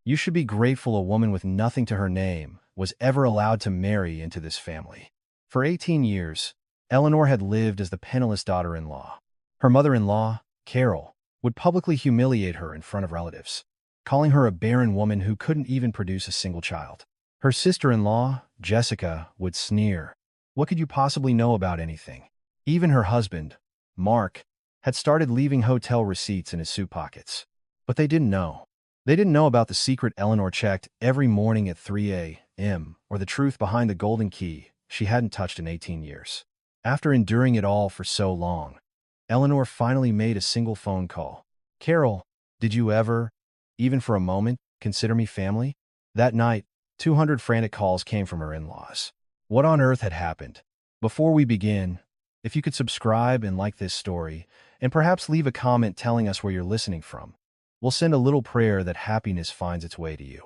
You should be grateful a woman with nothing to her name was ever allowed to marry into this family. For 18 years, Eleanor had lived as the penniless daughter-in-law. Her mother-in-law, Carol, would publicly humiliate her in front of relatives, calling her a barren woman who couldn't even produce a single child. Her sister-in-law, Jessica, would sneer. What could you possibly know about anything? Even her husband, Mark, had started leaving hotel receipts in his suit pockets. But they didn't know. They didn't know about the secret Eleanor checked every morning at 3 a.m., or the truth behind the golden key she hadn't touched in 18 years. After enduring it all for so long, Eleanor finally made a single phone call. "Carol, did you ever, even for a moment, consider me family?" That night, 200 frantic calls came from her in-laws. What on earth had happened? Before we begin, if you could subscribe and like this story, and perhaps leave a comment telling us where you're listening from, we'll send a little prayer that happiness finds its way to you.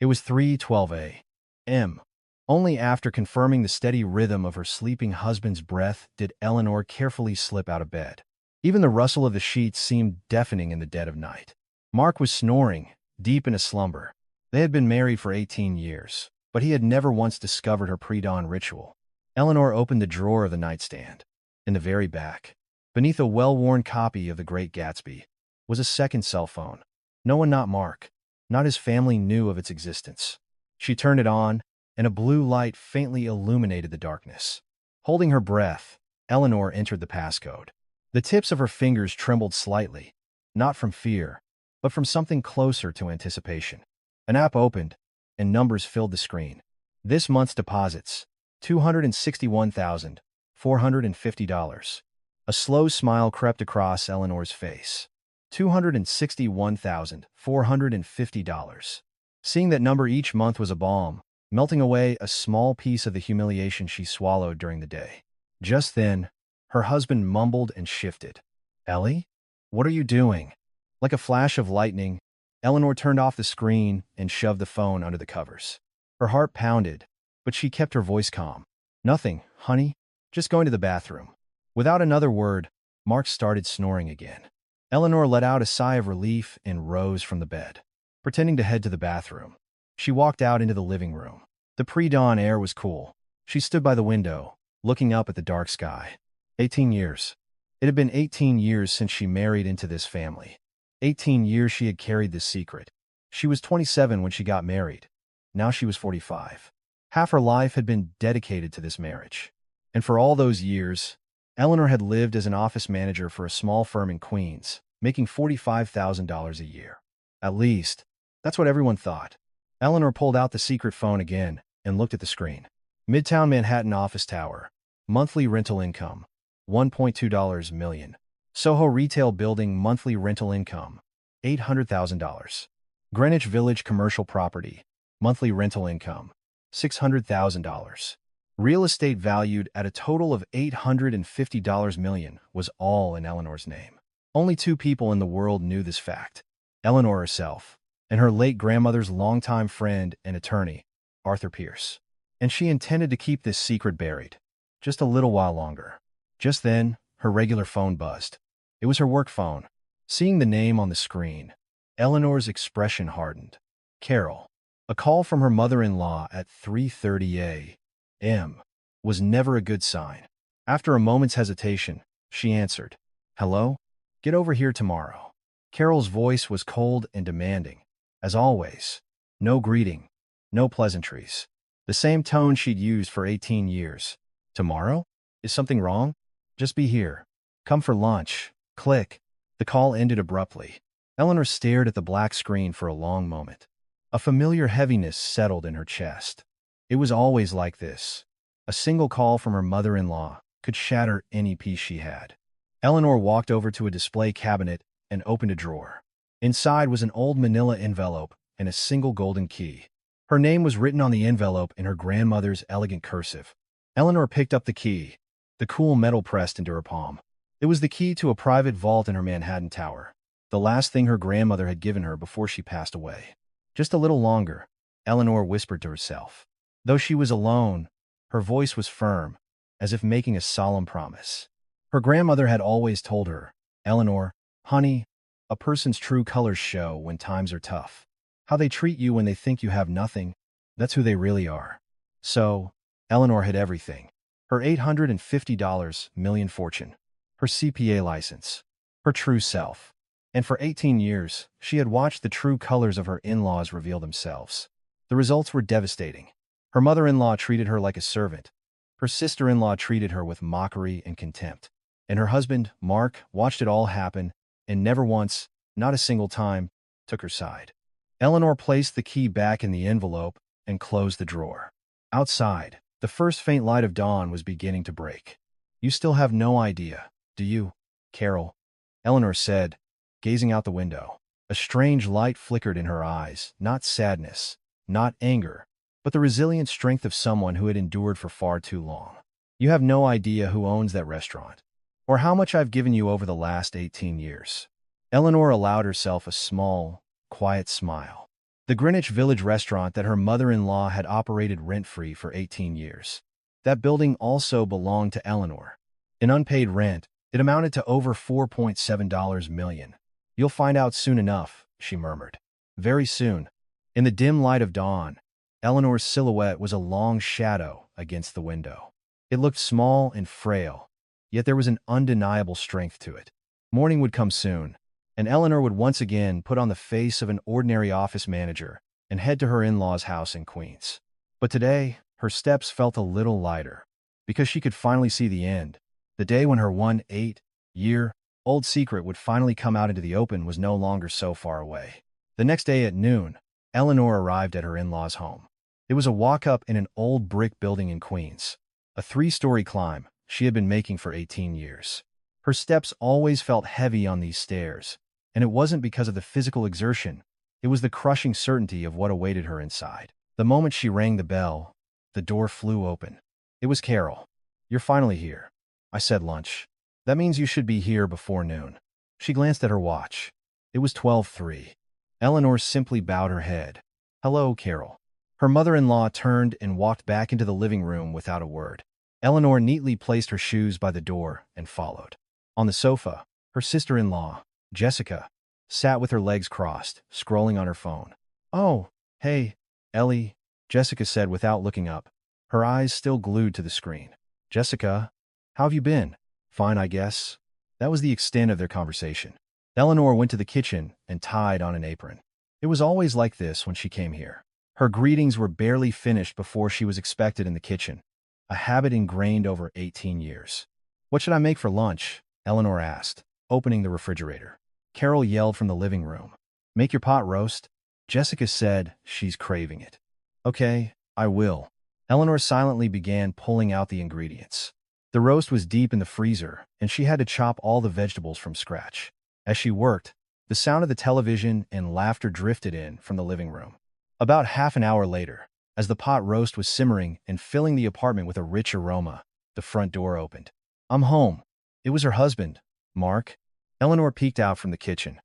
It was 3:12 a.m. Only after confirming the steady rhythm of her sleeping husband's breath did Eleanor carefully slip out of bed. Even the rustle of the sheets seemed deafening in the dead of night. Mark was snoring, deep in a slumber. They had been married for 18 years, but he had never once discovered her pre-dawn ritual. Eleanor opened the drawer of the nightstand. In the very back, beneath a well-worn copy of The Great Gatsby, was a second cell phone. No one, not Mark, not his family, knew of its existence. She turned it on, and a blue light faintly illuminated the darkness. Holding her breath, Eleanor entered the passcode. The tips of her fingers trembled slightly, not from fear, but from something closer to anticipation. An app opened, and numbers filled the screen. This month's deposits, $261,450. A slow smile crept across Eleanor's face. $261,450. Seeing that number each month was a balm, melting away a small piece of the humiliation she swallowed during the day. Just then, her husband mumbled and shifted. "Ellie? What are you doing?" Like a flash of lightning, Eleanor turned off the screen and shoved the phone under the covers. Her heart pounded, but she kept her voice calm. "Nothing, honey. Just going to the bathroom." Without another word, Mark started snoring again. Eleanor let out a sigh of relief and rose from the bed. Pretending to head to the bathroom, she walked out into the living room. The pre-dawn air was cool. She stood by the window, looking up at the dark sky. 18 years. It had been 18 years since she married into this family. 18 years she had carried this secret. She was 27 when she got married. Now she was 45. Half her life had been dedicated to this marriage. And for all those years, Eleanor had lived as an office manager for a small firm in Queens, making $45,000 a year. At least, that's what everyone thought. Eleanor pulled out the secret phone again and looked at the screen. Midtown Manhattan office tower. Monthly rental income, $1.2 million. Soho retail building monthly rental income, $800,000. Greenwich Village commercial property, monthly rental income, $600,000. Real estate valued at a total of $850 million was all in Eleanor's name. Only two people in the world knew this fact: Eleanor herself and her late grandmother's longtime friend and attorney, Arthur Pierce. And she intended to keep this secret buried just a little while longer. Just then, her regular phone buzzed. It was her work phone. Seeing the name on the screen, Eleanor's expression hardened. Carol. A call from her mother-in-law at 3:30 a.m. was never a good sign. After a moment's hesitation, she answered. "Hello? Get over here tomorrow." Carol's voice was cold and demanding. As always, no greeting, no pleasantries. The same tone she'd used for 18 years. "Tomorrow? Is something wrong? Just be here. Come for lunch." Click. The call ended abruptly. Eleanor stared at the black screen for a long moment. A familiar heaviness settled in her chest. It was always like this. A single call from her mother-in-law could shatter any peace she had. Eleanor walked over to a display cabinet and opened a drawer. Inside was an old manila envelope and a single golden key. Her name was written on the envelope in her grandmother's elegant cursive. Eleanor picked up the key, the cool metal pressed into her palm. It was the key to a private vault in her Manhattan tower, the last thing her grandmother had given her before she passed away. Just a little longer, Eleanor whispered to herself. Though she was alone, her voice was firm, as if making a solemn promise. Her grandmother had always told her, "Eleanor, honey, a person's true colors show when times are tough." How they treat you when they think you have nothing, that's who they really are. So, Eleanor had everything. Her $850 million fortune, her CPA license, her true self. And for 18 years, she had watched the true colors of her in-laws reveal themselves. The results were devastating. Her mother-in-law treated her like a servant. Her sister-in-law treated her with mockery and contempt. And her husband, Mark, watched it all happen and never once, not a single time, took her side. Eleanor placed the key back in the envelope and closed the drawer. Outside, the first faint light of dawn was beginning to break. "You still have no idea, do you, Carol?" Eleanor said, gazing out the window. A strange light flickered in her eyes, not sadness, not anger, but the resilient strength of someone who had endured for far too long. "You have no idea who owns that restaurant, or how much I've given you over the last 18 years. Eleanor allowed herself a small, quiet smile. The Greenwich Village restaurant that her mother-in-law had operated rent-free for 18 years. That building also belonged to Eleanor. In unpaid rent, it amounted to over $4.7 million. "You'll find out soon enough," she murmured. Very soon. In the dim light of dawn, Eleanor's silhouette was a long shadow against the window. It looked small and frail, yet there was an undeniable strength to it. Morning would come soon, and Eleanor would once again put on the face of an ordinary office manager and head to her in-laws' house in Queens. But today, her steps felt a little lighter, because she could finally see the end. The day when her 18-year-old secret would finally come out into the open was no longer so far away. The next day at noon, Eleanor arrived at her in-laws' home. It was a walk-up in an old brick building in Queens, a 3-story climb she had been making for 18 years. Her steps always felt heavy on these stairs, and it wasn't because of the physical exertion. It was the crushing certainty of what awaited her inside. The moment she rang the bell, the door flew open. It was Carol. "You're finally here," I said. "Lunch. That means you should be here before noon." She glanced at her watch. It was 12:03. Eleanor simply bowed her head. "Hello, Carol." Her mother-in-law turned and walked back into the living room without a word. Eleanor neatly placed her shoes by the door and followed. On the sofa, her sister-in-law, Jessica, sat with her legs crossed, scrolling on her phone. "Oh, hey, Ellie," Jessica said without looking up, her eyes still glued to the screen. "Jessica, how have you been?" "Fine, I guess." That was the extent of their conversation. Eleanor went to the kitchen and tied on an apron. It was always like this when she came here. Her greetings were barely finished before she was expected in the kitchen, a habit ingrained over 18 years. "What should I make for lunch?" Eleanor asked, opening the refrigerator. Carol yelled from the living room. "Make your pot roast." Jessica said she's craving it. "Okay, I will." Eleanor silently began pulling out the ingredients. The roast was deep in the freezer, and she had to chop all the vegetables from scratch. As she worked, the sound of the television and laughter drifted in from the living room. About half an hour later, as the pot roast was simmering and filling the apartment with a rich aroma, the front door opened. "I'm home." It was her husband, Mark. Eleanor peeked out from the kitchen.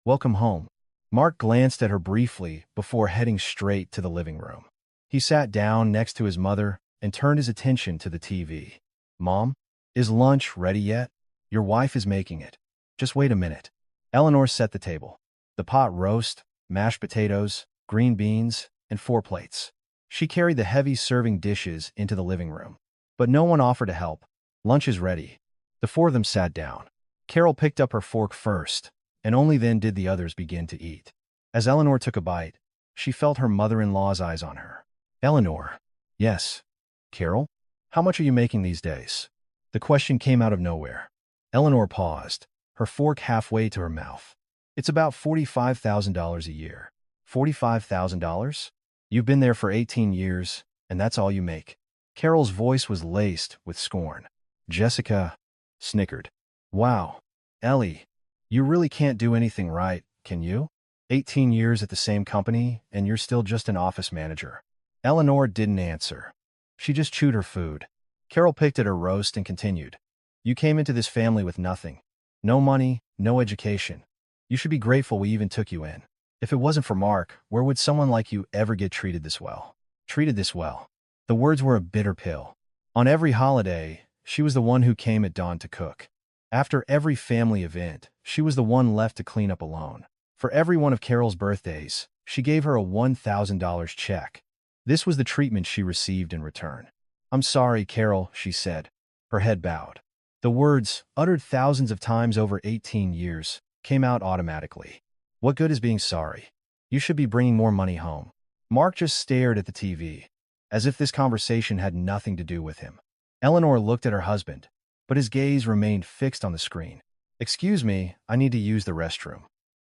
"Welcome home." Mark glanced at her briefly before heading straight to the living room. He sat down next to his mother and turned his attention to the TV. "Mom, is lunch ready yet? Your wife is making it. Just wait a minute." Eleanor set the table. The pot roast, mashed potatoes, green beans, and 4 plates. She carried the heavy serving dishes into the living room. But no one offered to help. "Lunch is ready." The 4 of them sat down. Carol picked up her fork first, and only then did the others begin to eat. As Eleanor took a bite, she felt her mother-in-law's eyes on her. "Eleanor." "Yes." "Carol, how much are you making these days?" The question came out of nowhere. Eleanor paused, her fork halfway to her mouth. "It's about $45,000 a year." $45,000? "You've been there for 18 years, and that's all you make." Carol's voice was laced with scorn. Jessica snickered. "Wow, Ellie, you really can't do anything right, can you? 18 years at the same company, and you're still just an office manager." Eleanor didn't answer. She just chewed her food. Carol picked at her roast and continued. "You came into this family with nothing. No money, no education. You should be grateful we even took you in. If it wasn't for Mark, where would someone like you ever get treated this well?" Treated this well. The words were a bitter pill. On every holiday, she was the one who came at dawn to cook. After every family event, she was the one left to clean up alone. For every one of Carol's birthdays, She gave her a $1,000 check. This was the treatment she received in return. "I'm sorry, Carol," she said. Her head bowed. The words, uttered thousands of times over 18 years, came out automatically. "What good is being sorry? You should be bringing more money home." Mark just stared at the TV, as if this conversation had nothing to do with him. Eleanor looked at her husband, but his gaze remained fixed on the screen. "Excuse me, I need to use the restroom."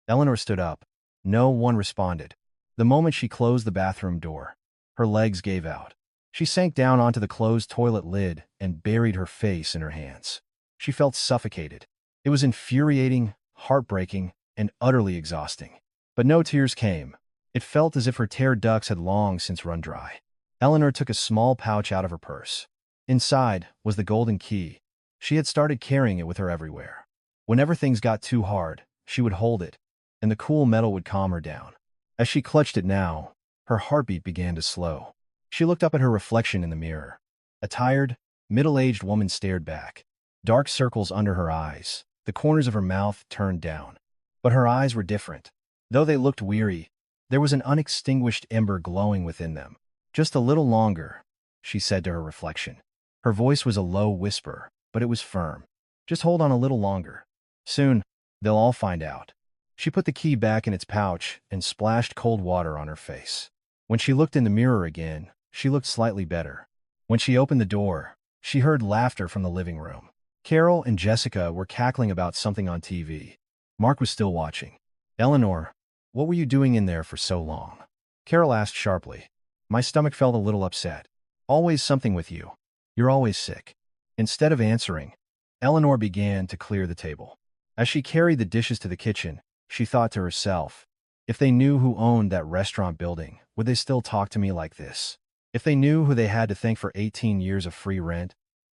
Eleanor stood up. No one responded. The moment she closed the bathroom door, her legs gave out. She sank down onto the closed toilet lid and buried her face in her hands. She felt suffocated. It was infuriating, heartbreaking, and utterly exhausting. But no tears came. It felt as if her tear ducts had long since run dry. Eleanor took a small pouch out of her purse. Inside was the golden key. She had started carrying it with her everywhere. Whenever things got too hard, she would hold it, and the cool metal would calm her down. As she clutched it now, her heartbeat began to slow. She looked up at her reflection in the mirror. A tired, middle-aged woman stared back. Dark circles under her eyes, the corners of her mouth turned down. But her eyes were different. Though they looked weary, there was an unextinguished ember glowing within them. "Just a little longer," she said to her reflection. Her voice was a low whisper, but it was firm. "Just hold on a little longer. Soon, they'll all find out." She put the key back in its pouch and splashed cold water on her face. When she looked in the mirror again, she looked slightly better. When she opened the door, she heard laughter from the living room. Carol and Jessica were cackling about something on TV. Mark was still watching. "Eleanor, what were you doing in there for so long?" Carol asked sharply. "My stomach felt a little upset. Always something with you. You're always sick." Instead of answering, Eleanor began to clear the table. As she carried the dishes to the kitchen, she thought to herself, "If they knew who owned that restaurant building, would they still talk to me like this? If they knew who they had to thank for 18 years of free rent,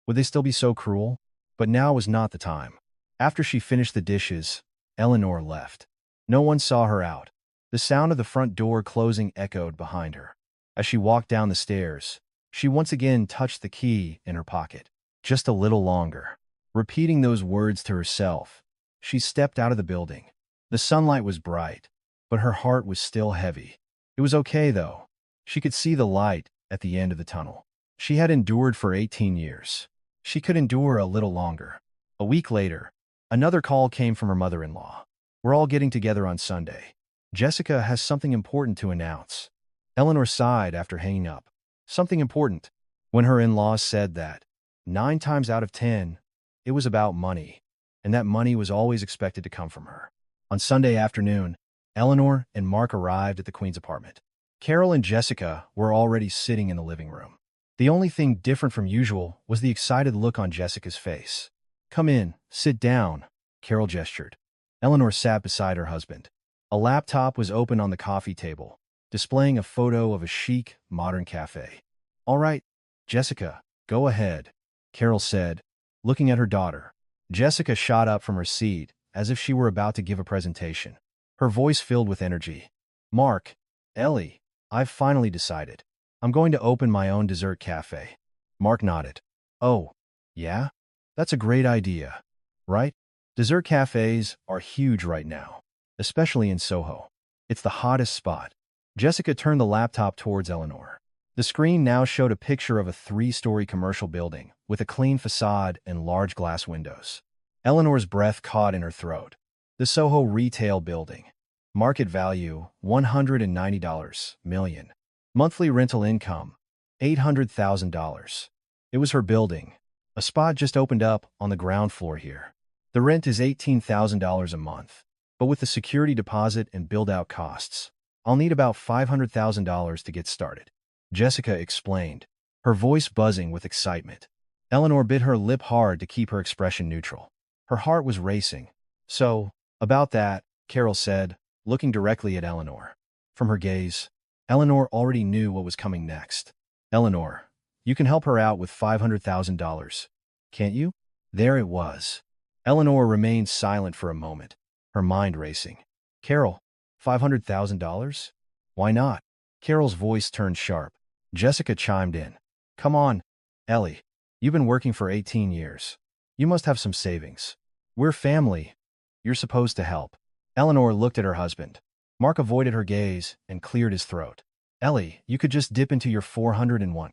would they still be so cruel?" But now was not the time. After she finished the dishes, Eleanor left. No one saw her out. The sound of the front door closing echoed behind her. As she walked down the stairs, she once again touched the key in her pocket. "Just a little longer." Repeating those words to herself, she stepped out of the building. The sunlight was bright, but her heart was still heavy. It was okay, though. She could see the light at the end of the tunnel. She had endured for 18 years. She could endure a little longer. A week later, another call came from her mother-in-law. "We're all getting together on Sunday. Jessica has something important to announce." Eleanor sighed after hanging up. Something important. When her in-laws said that, 9 times out of 10, it was about money, and that money was always expected to come from her. On Sunday afternoon, Eleanor and Mark arrived at the Queen's apartment. Carol and Jessica were already sitting in the living room. The only thing different from usual was the excited look on Jessica's face. "Come in, sit down," Carol gestured. Eleanor sat beside her husband. A laptop was open on the coffee table, displaying a photo of a chic, modern cafe. "All right, Jessica, go ahead," Carol said, looking at her daughter. Jessica shot up from her seat as if she were about to give a presentation. Her voice filled with energy. "Mark, Ellie, I've finally decided. I'm going to open my own dessert cafe." Mark nodded. "Oh, yeah? That's a great idea, right? Dessert cafes are huge right now, especially in Soho. It's the hottest spot." Jessica turned the laptop towards Eleanor. The screen now showed a picture of a 3-story commercial building with a clean facade and large glass windows. Eleanor's breath caught in her throat. The Soho Retail Building. Market value, $190 million. Monthly rental income, $800,000. It was her building. A spot just opened up on the ground floor here. The rent is $18,000 a month, but with the security deposit and build-out costs, I'll need about $500,000 to get started," Jessica explained, her voice buzzing with excitement. Eleanor bit her lip hard to keep her expression neutral. Her heart was racing. "So, about that," Carol said, looking directly at Eleanor. From her gaze, Eleanor already knew what was coming next. "Eleanor, you can help her out with $500,000, can't you?" There it was. Eleanor remained silent for a moment, her mind racing. "Carol, $500,000? Why not?" Carol's voice turned sharp. Jessica chimed in. "Come on, Ellie. You've been working for 18 years. You must have some savings. We're family. You're supposed to help." Eleanor looked at her husband. Mark avoided her gaze and cleared his throat. Ellie, you could just dip into your 401.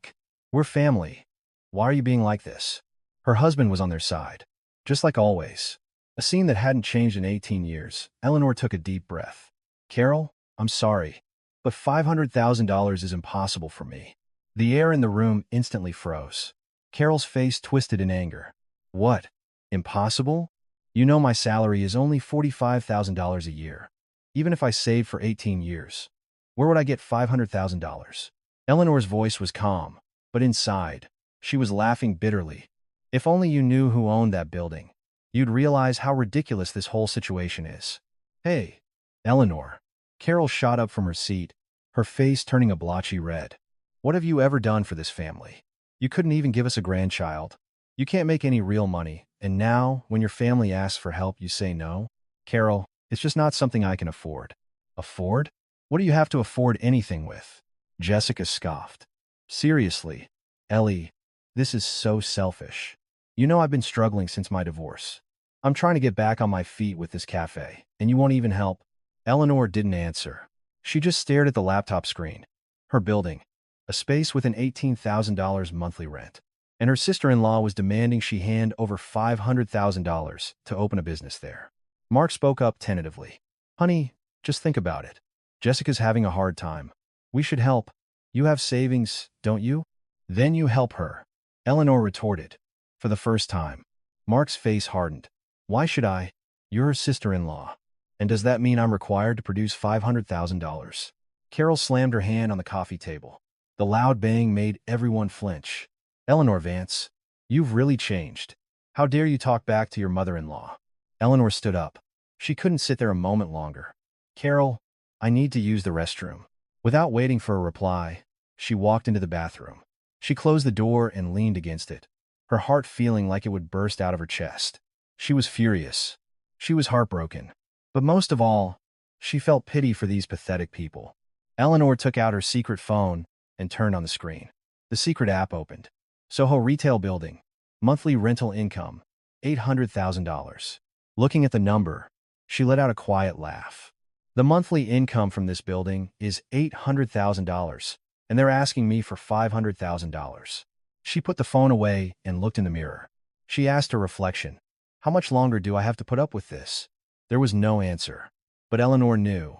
We're family. Why are you being like this? Her husband was on their side. Just like always. A scene that hadn't changed in 18 years. Eleanor took a deep breath. Carol, I'm sorry, but $500,000 is impossible for me. The air in the room instantly froze. Carol's face twisted in anger. What? Impossible? You know my salary is only $45,000 a year. Even if I saved for 18 years. Where would I get $500,000? Eleanor's voice was calm, but inside, she was laughing bitterly. If only you knew who owned that building. You'd realize how ridiculous this whole situation is. Hey, Eleanor. Carol shot up from her seat, her face turning a blotchy red. What have you ever done for this family? You couldn't even give us a grandchild. You can't make any real money, and now, when your family asks for help, you say no? Carol, it's just not something I can afford. Afford? What do you have to afford anything with? Jessica scoffed. Seriously, Ellie, this is so selfish. You know I've been struggling since my divorce. I'm trying to get back on my feet with this cafe, and you won't even help? Eleanor didn't answer. She just stared at the laptop screen. Her building, a space with an $18,000 monthly rent. And her sister-in-law was demanding she hand over $500,000 to open a business there. Mark spoke up tentatively. Honey, just think about it. Jessica's having a hard time. We should help. You have savings, don't you? Then you help her. Eleanor retorted. For the first time. Mark's face hardened. Why should I? You're her sister-in-law. And does that mean I'm required to produce $500,000? Carol slammed her hand on the coffee table. The loud bang made everyone flinch. Eleanor Vance, you've really changed. How dare you talk back to your mother-in-law? Eleanor stood up. She couldn't sit there a moment longer. Carol, I need to use the restroom. Without waiting for a reply, she walked into the bathroom. She closed the door and leaned against it, her heart feeling like it would burst out of her chest. She was furious. She was heartbroken. But most of all, she felt pity for these pathetic people. Eleanor took out her secret phone and turned on the screen. The secret app opened. Soho Retail Building. Monthly rental income, $800,000. Looking at the number, she let out a quiet laugh. The monthly income from this building is $800,000, and they're asking me for $500,000. She put the phone away and looked in the mirror. She asked her reflection, how much longer do I have to put up with this? There was no answer. But Eleanor knew.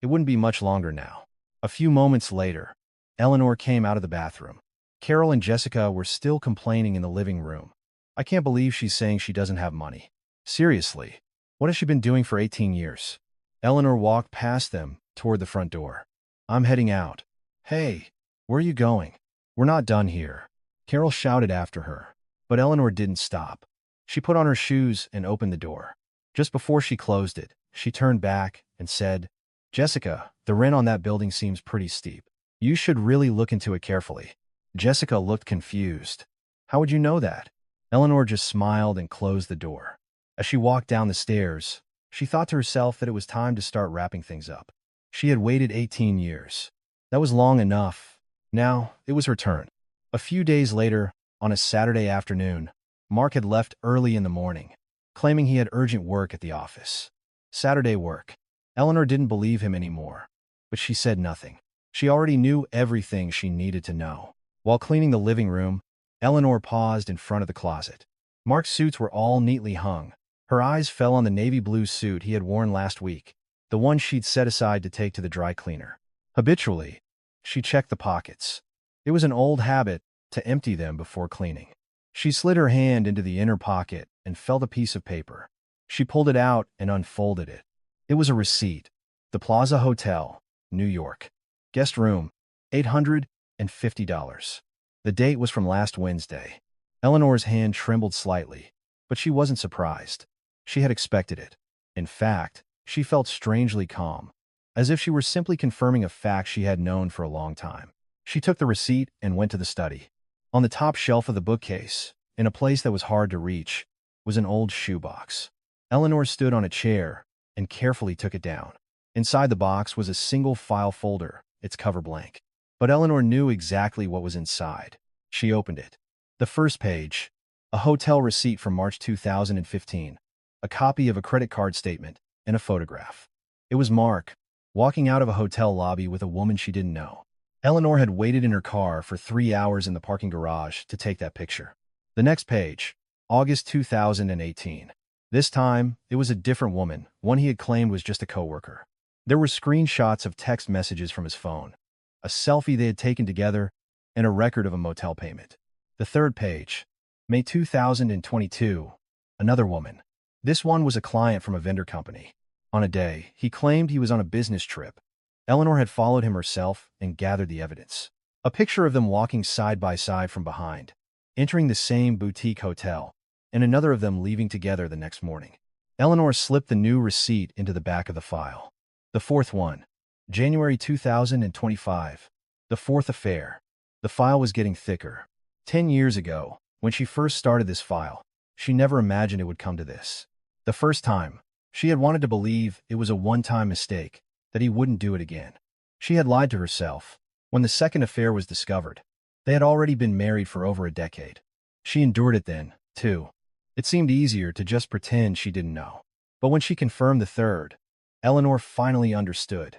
It wouldn't be much longer now. A few moments later, Eleanor came out of the bathroom. Carol and Jessica were still complaining in the living room. I can't believe she's saying she doesn't have money. Seriously, what has she been doing for 18 years? Eleanor walked past them toward the front door. I'm heading out. Hey, where are you going? We're not done here. Carol shouted after her, but Eleanor didn't stop. She put on her shoes and opened the door. Just before she closed it, she turned back and said, Jessica, the rent on that building seems pretty steep. You should really look into it carefully. Jessica looked confused. How would you know that? Eleanor just smiled and closed the door. As she walked down the stairs, she thought to herself that it was time to start wrapping things up. She had waited 18 years. That was long enough. Now, it was her turn. A few days later, on a Saturday afternoon, Mark had left early in the morning, claiming he had urgent work at the office. Saturday work. Eleanor didn't believe him anymore, but she said nothing. She already knew everything she needed to know. While cleaning the living room, Eleanor paused in front of the closet. Mark's suits were all neatly hung. Her eyes fell on the navy blue suit he had worn last week, the one she'd set aside to take to the dry cleaner. Habitually, she checked the pockets. It was an old habit to empty them before cleaning. She slid her hand into the inner pocket and felt a piece of paper. She pulled it out and unfolded it. It was a receipt. The Plaza Hotel, New York. Guest room, $850. The date was from last Wednesday. Eleanor's hand trembled slightly, but she wasn't surprised. She had expected it. In fact, she felt strangely calm, as if she were simply confirming a fact she had known for a long time. She took the receipt and went to the study. On the top shelf of the bookcase, in a place that was hard to reach, was an old shoebox. Eleanor stood on a chair and carefully took it down. Inside the box was a single file folder, its cover blank. But Eleanor knew exactly what was inside. She opened it. The first page, a hotel receipt from March 2015, a copy of a credit card statement, and a photograph. It was Mark, walking out of a hotel lobby with a woman she didn't know. Eleanor had waited in her car for 3 hours in the parking garage to take that picture. The next page, August 2018. This time, it was a different woman, one he had claimed was just a coworker. There were screenshots of text messages from his phone, a selfie they had taken together, and a record of a motel payment. The third page, May 2022. Another woman. This one was a client from a vendor company. On a day, he claimed he was on a business trip. Eleanor had followed him herself and gathered the evidence. A picture of them walking side by side from behind, entering the same boutique hotel, and another of them leaving together the next morning. Eleanor slipped the new receipt into the back of the file. The fourth one, January 2025. The fourth affair. The file was getting thicker. 10 years ago, when she first started this file, she never imagined it would come to this. The first time, she had wanted to believe it was a one-time mistake, that he wouldn't do it again. She had lied to herself. When the second affair was discovered, they had already been married for over a decade. She endured it then, too. It seemed easier to just pretend she didn't know. But when she confirmed the third, Eleanor finally understood.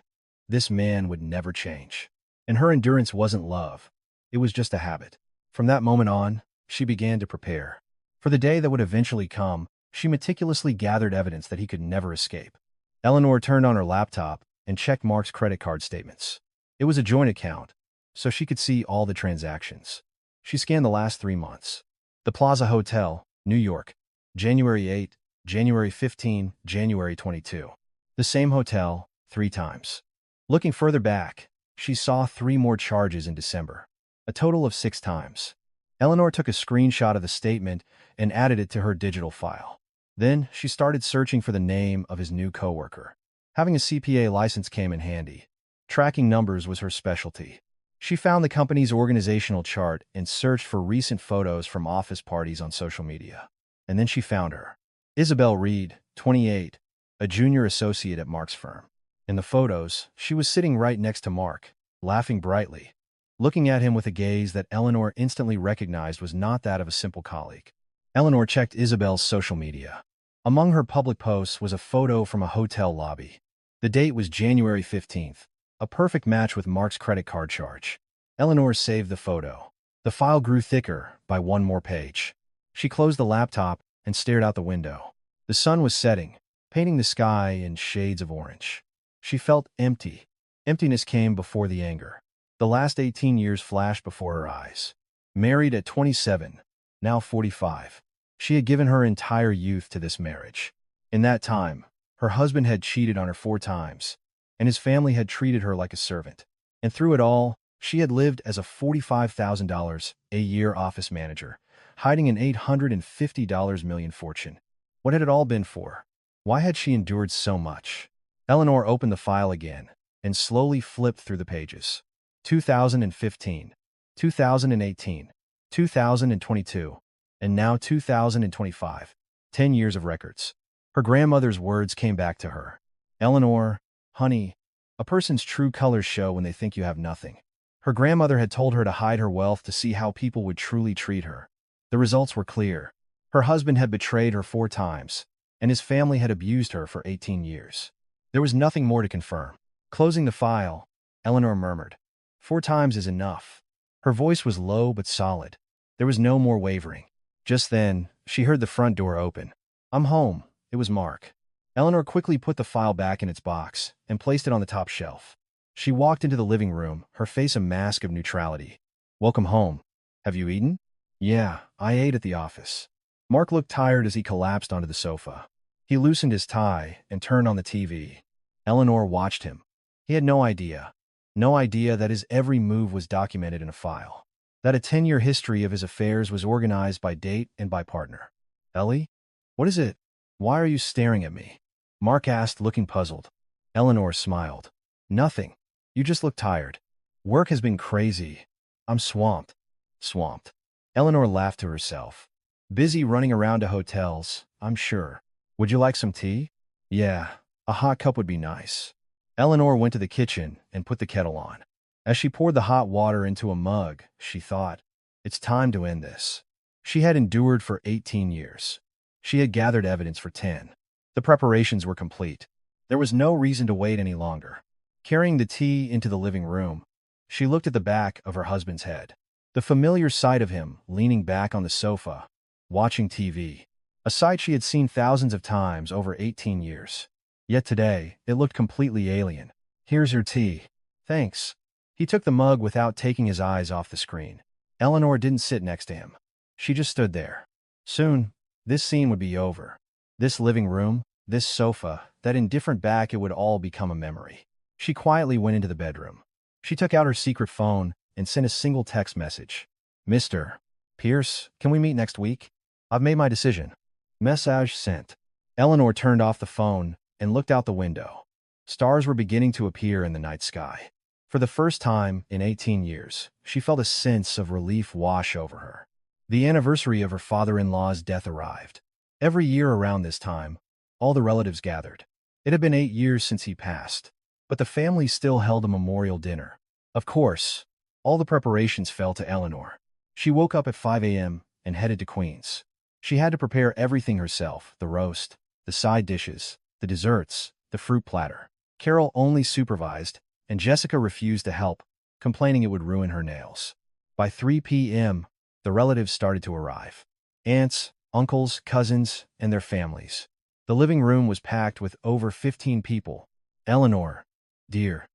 This man would never change. And her endurance wasn't love. It was just a habit. From that moment on, she began to prepare. For the day that would eventually come, she meticulously gathered evidence that he could never escape. Eleanor turned on her laptop and checked Mark's credit card statements. It was a joint account, so she could see all the transactions. She scanned the last 3 months. The Plaza Hotel, New York, January 8, January 15, January 22. The same hotel, 3 times. Looking further back, she saw 3 more charges in December, a total of 6 times. Eleanor took a screenshot of the statement and added it to her digital file. Then she started searching for the name of his new coworker. Having a CPA license came in handy. Tracking numbers was her specialty. She found the company's organizational chart and searched for recent photos from office parties on social media. And then she found her. Isabel Reed, 28, a junior associate at Mark's firm. In the photos, she was sitting right next to Mark, laughing brightly, looking at him with a gaze that Eleanor instantly recognized was not that of a simple colleague. Eleanor checked Isabel's social media. Among her public posts was a photo from a hotel lobby. The date was January 15th, a perfect match with Mark's credit card charge. Eleanor saved the photo. The file grew thicker by 1 more page. She closed the laptop and stared out the window. The sun was setting, painting the sky in shades of orange. She felt empty. Emptiness came before the anger. The last 18 years flashed before her eyes. Married at 27, now 45. She had given her entire youth to this marriage. In that time, her husband had cheated on her 4 times, and his family had treated her like a servant. And through it all, she had lived as a $45,000 a year office manager, hiding an $850 million fortune. What had it all been for? Why had she endured so much? Eleanor opened the file again and slowly flipped through the pages. 2015, 2018, 2022, and now 2025. 10 years of records. Her grandmother's words came back to her. Eleanor, honey, a person's true colors show when they think you have nothing. Her grandmother had told her to hide her wealth to see how people would truly treat her. The results were clear. Her husband had betrayed her 4 times, and his family had abused her for 18 years. There was nothing more to confirm. Closing the file, Eleanor murmured, 4 times is enough. Her voice was low but solid. There was no more wavering. Just then, she heard the front door open. I'm home. It was Mark. Eleanor quickly put the file back in its box and placed it on the top shelf. She walked into the living room, her face a mask of neutrality. Welcome home. Have you eaten? Yeah, I ate at the office. Mark looked tired as he collapsed onto the sofa. He loosened his tie and turned on the TV. Eleanor watched him. He had no idea that his every move was documented in a file. That a 10-year history of his affairs was organized by date and by partner. Ellie? What is it? Why are you staring at me? Mark asked, looking puzzled. Eleanor smiled. Nothing. You just look tired. Work has been crazy. I'm swamped. Swamped. Eleanor laughed to herself. Busy running around to hotels, I'm sure. Would you like some tea? Yeah, a hot cup would be nice. Eleanor went to the kitchen and put the kettle on. As she poured the hot water into a mug, she thought, it's time to end this. She had endured for 18 years. She had gathered evidence for 10. The preparations were complete. There was no reason to wait any longer. Carrying the tea into the living room, she looked at the back of her husband's head. The familiar sight of him leaning back on the sofa, watching TV. A sight she had seen thousands of times over 18 years. Yet today, it looked completely alien. "Here's your tea." "Thanks." He took the mug without taking his eyes off the screen. Eleanor didn't sit next to him. She just stood there. Soon, this scene would be over. This living room, this sofa, that indifferent back, it would all become a memory. She quietly went into the bedroom. She took out her secret phone and sent a single text message. "Mr. Pierce, can we meet next week? I've made my decision." Message sent. Eleanor turned off the phone and looked out the window. Stars were beginning to appear in the night sky. For the first time in 18 years, she felt a sense of relief wash over her. The anniversary of her father-in-law's death arrived. Every year around this time, all the relatives gathered. It had been 8 years since he passed, but the family still held a memorial dinner. Of course, all the preparations fell to Eleanor. She woke up at 5 a.m. and headed to Queens. She had to prepare everything herself: the roast, the side dishes, the desserts, the fruit platter. Carol only supervised, and Jessica refused to help, complaining it would ruin her nails. By 3 p.m., the relatives started to arrive. Aunts, uncles, cousins, and their families. The living room was packed with over 15 people. "Eleanor, dear,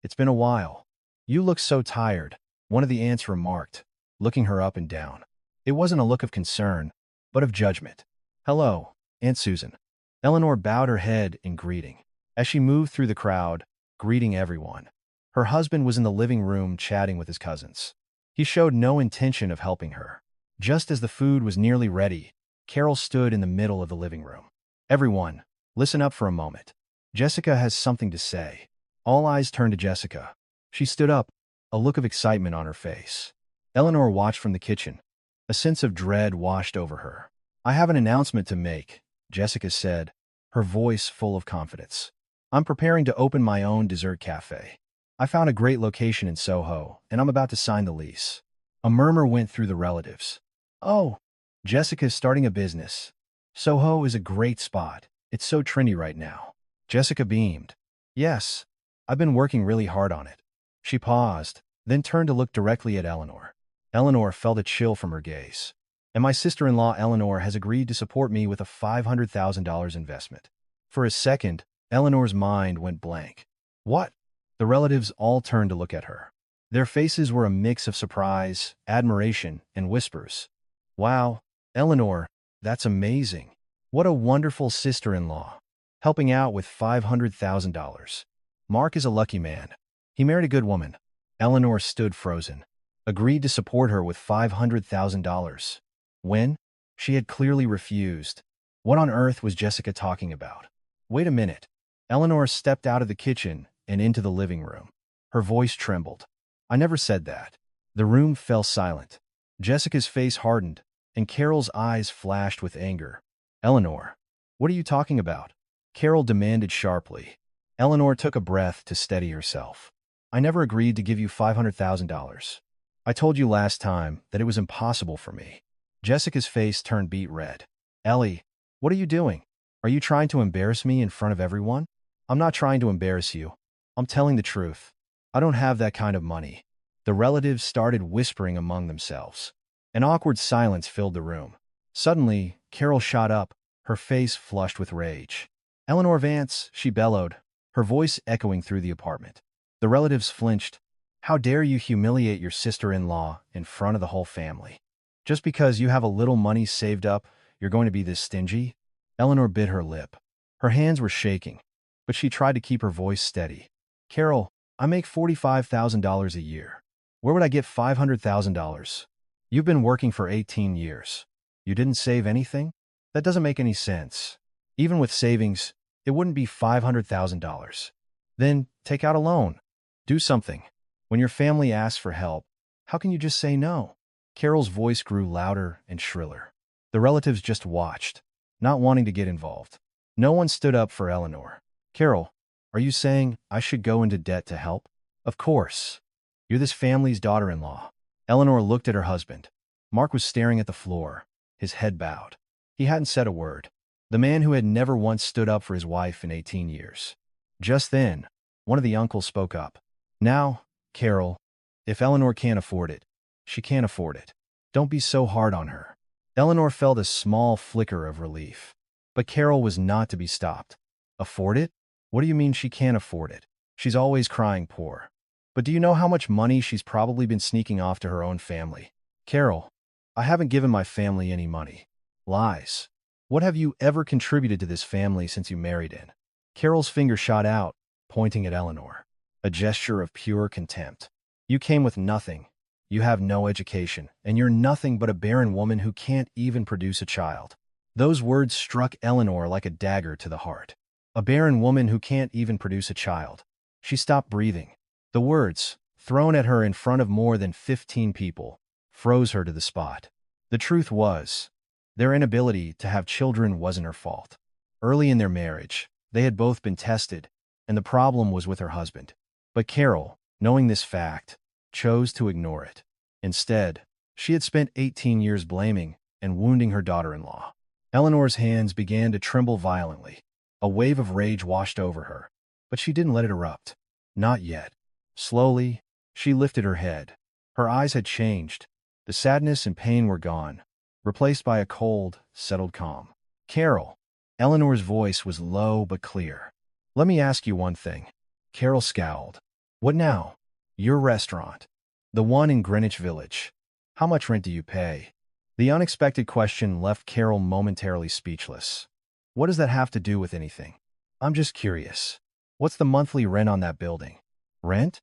it's been a while. You look so tired," one of the aunts remarked, looking her up and down. It wasn't a look of concern, but of judgment. "Hello, Aunt Susan." Eleanor bowed her head in greeting. As she moved through the crowd, greeting everyone, her husband was in the living room chatting with his cousins. He showed no intention of helping her. Just as the food was nearly ready, Carol stood in the middle of the living room. "Everyone, listen up for a moment. Jessica has something to say." All eyes turned to Jessica. She stood up, a look of excitement on her face. Eleanor watched from the kitchen. A sense of dread washed over her. "I have an announcement to make," Jessica said, her voice full of confidence. "I'm preparing to open my own dessert cafe. I found a great location in Soho, and I'm about to sign the lease." A murmur went through the relatives. "Oh, Jessica's starting a business. Soho is a great spot. It's so trendy right now." Jessica beamed. "Yes, I've been working really hard on it." She paused, then turned to look directly at Eleanor. Eleanor felt a chill from her gaze. "And my sister-in-law Eleanor has agreed to support me with a $500,000 investment." For a second, Eleanor's mind went blank. "What?" The relatives all turned to look at her. Their faces were a mix of surprise, admiration, and whispers. "Wow, Eleanor, that's amazing. What a wonderful sister-in-law. Helping out with $500,000. Mark is a lucky man. He married a good woman." Eleanor stood frozen. Agreed to support her with $500,000. When? She had clearly refused. What on earth was Jessica talking about? "Wait a minute." Eleanor stepped out of the kitchen and into the living room. Her voice trembled. "I never said that." The room fell silent. Jessica's face hardened, and Carol's eyes flashed with anger. "Eleanor, what are you talking about?" Carol demanded sharply. Eleanor took a breath to steady herself. "I never agreed to give you $500,000. I told you last time that it was impossible for me." Jessica's face turned beet red. "Ellie, what are you doing? Are you trying to embarrass me in front of everyone?" "I'm not trying to embarrass you. I'm telling the truth. I don't have that kind of money." The relatives started whispering among themselves. An awkward silence filled the room. Suddenly, Carol shot up, her face flushed with rage. "Eleanor Vance," she bellowed, her voice echoing through the apartment. The relatives flinched. "How dare you humiliate your sister-in-law in front of the whole family? Just because you have a little money saved up, you're going to be this stingy?" Eleanor bit her lip. Her hands were shaking, but she tried to keep her voice steady. "Carol, I make $45,000 a year. Where would I get $500,000? You've been working for 18 years. You didn't save anything? That doesn't make any sense. Even with savings, it wouldn't be $500,000. Then take out a loan. Do something. When your family asks for help, how can you just say no?" Carol's voice grew louder and shriller. The relatives just watched, not wanting to get involved. No one stood up for Eleanor. "Carol, are you saying I should go into debt to help?" "Of course. You're this family's daughter-in-law." Eleanor looked at her husband. Mark was staring at the floor, his head bowed. He hadn't said a word. The man who had never once stood up for his wife in 18 years. Just then, One of the uncles spoke up. Now, Carol, if Eleanor can't afford it, she can't afford it. Don't be so hard on her. Eleanor felt a small flicker of relief. But Carol was not to be stopped. Afford it? What do you mean she can't afford it? She's always crying poor. But do you know how much money she's probably been sneaking off to her own family? Carol, I haven't given my family any money. Lies. What have you ever contributed to this family since you married in? Carol's finger shot out, pointing at Eleanor. A gesture of pure contempt. You came with nothing. You have no education, and you're nothing but a barren woman who can't even produce a child. Those words struck Eleanor like a dagger to the heart. A barren woman who can't even produce a child. She stopped breathing. The words, thrown at her in front of more than 15 people, froze her to the spot. The truth was, their inability to have children wasn't her fault. Early in their marriage, they had both been tested, and the problem was with her husband. But Carol, knowing this fact, chose to ignore it. Instead, she had spent 18 years blaming and wounding her daughter-in-law. Eleanor's hands began to tremble violently. A wave of rage washed over her, but she didn't let it erupt. Not yet. Slowly, she lifted her head. Her eyes had changed. The sadness and pain were gone, replaced by a cold, settled calm. Carol. Eleanor's voice was low but clear. Let me ask you one thing. Carol scowled. What now? Your restaurant. The one in Greenwich Village. How much rent do you pay? The unexpected question left Carol momentarily speechless. What does that have to do with anything? I'm just curious. What's the monthly rent on that building? Rent?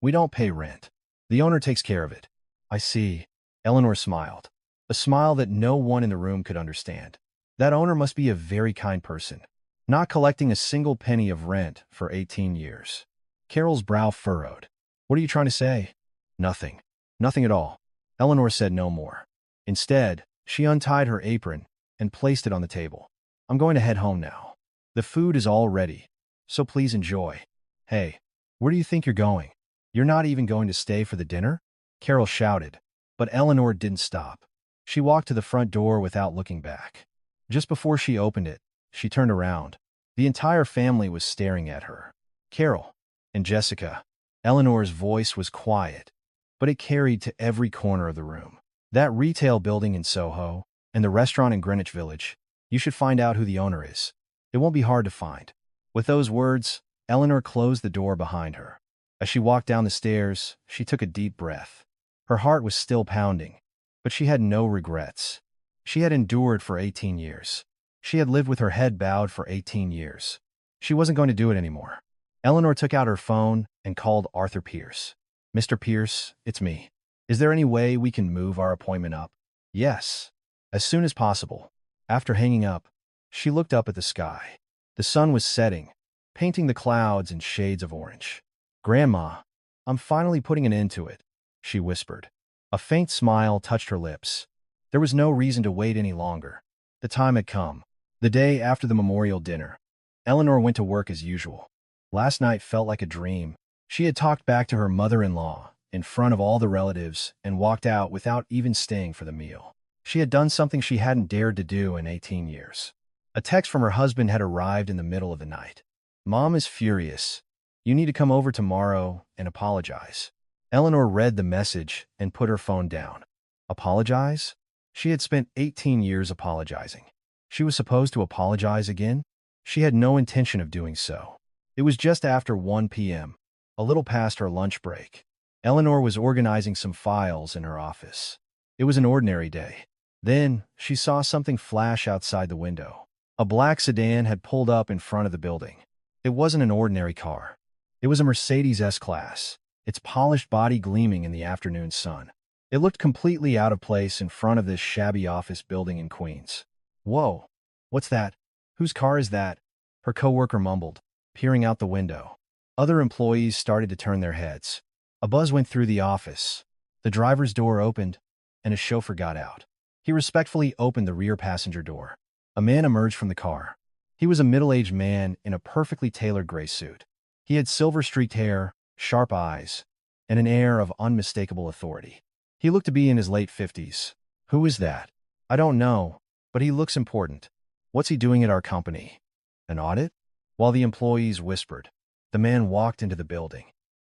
We don't pay rent. The owner takes care of it. I see. Eleanor smiled. A smile that no one in the room could understand. That owner must be a very kind person, not collecting a single penny of rent for 18 years. Carol's brow furrowed. What are you trying to say? Nothing. Nothing at all. Eleanor said no more. Instead, she untied her apron and placed it on the table. I'm going to head home now. The food is all ready, so please enjoy. Hey, where do you think you're going? You're not even going to stay for the dinner? Carol shouted, but Eleanor didn't stop. She walked to the front door without looking back. Just before she opened it, she turned around. The entire family was staring at her. Carol and Jessica. Eleanor's voice was quiet, but it carried to every corner of the room. That retail building in Soho and the restaurant in Greenwich Village, you should find out who the owner is. It won't be hard to find. With those words, Eleanor closed the door behind her. As she walked down the stairs, she took a deep breath. Her heart was still pounding, but she had no regrets. She had endured for 18 years. She had lived with her head bowed for 18 years. She wasn't going to do it anymore. Eleanor took out her phone and called Arthur Pierce. Mr. Pierce, it's me. Is there any way we can move our appointment up? Yes. As soon as possible. After hanging up, she looked up at the sky. The sun was setting, painting the clouds in shades of orange. Grandma, I'm finally putting an end to it, she whispered. A faint smile touched her lips. There was no reason to wait any longer. The time had come. The day after the memorial dinner, Eleanor went to work as usual. Last night felt like a dream. She had talked back to her mother-in-law in front of all the relatives and walked out without even staying for the meal. She had done something she hadn't dared to do in 18 years. A text from her husband had arrived in the middle of the night. Mom is furious. You need to come over tomorrow and apologize. Eleanor read the message and put her phone down. Apologize? She had spent 18 years apologizing. She was supposed to apologize again? She had no intention of doing so. It was just after 1 p.m., a little past her lunch break. Eleanor was organizing some files in her office. It was an ordinary day. Then, she saw something flash outside the window. A black sedan had pulled up in front of the building. It wasn't an ordinary car. It was a Mercedes S-Class, its polished body gleaming in the afternoon sun. It looked completely out of place in front of this shabby office building in Queens. Whoa, what's that? Whose car is that? Her coworker mumbled, peering out the window. Other employees started to turn their heads. A buzz went through the office. The driver's door opened, and a chauffeur got out. He respectfully opened the rear passenger door. A man emerged from the car. He was a middle-aged man in a perfectly tailored gray suit. He had silver-streaked hair, sharp eyes, and an air of unmistakable authority. He looked to be in his late 50s. Who is that? I don't know, but he looks important. What's he doing at our company? An audit? While the employees whispered. The man walked into the building.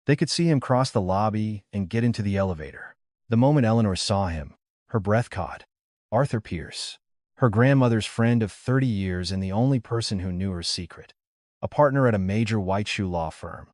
They could see him cross the lobby and get into the elevator. The moment Eleanor saw him, her breath caught. Arthur Pierce, her grandmother's friend of 30 years and the only person who knew her secret. A partner at a major white-shoe law firm.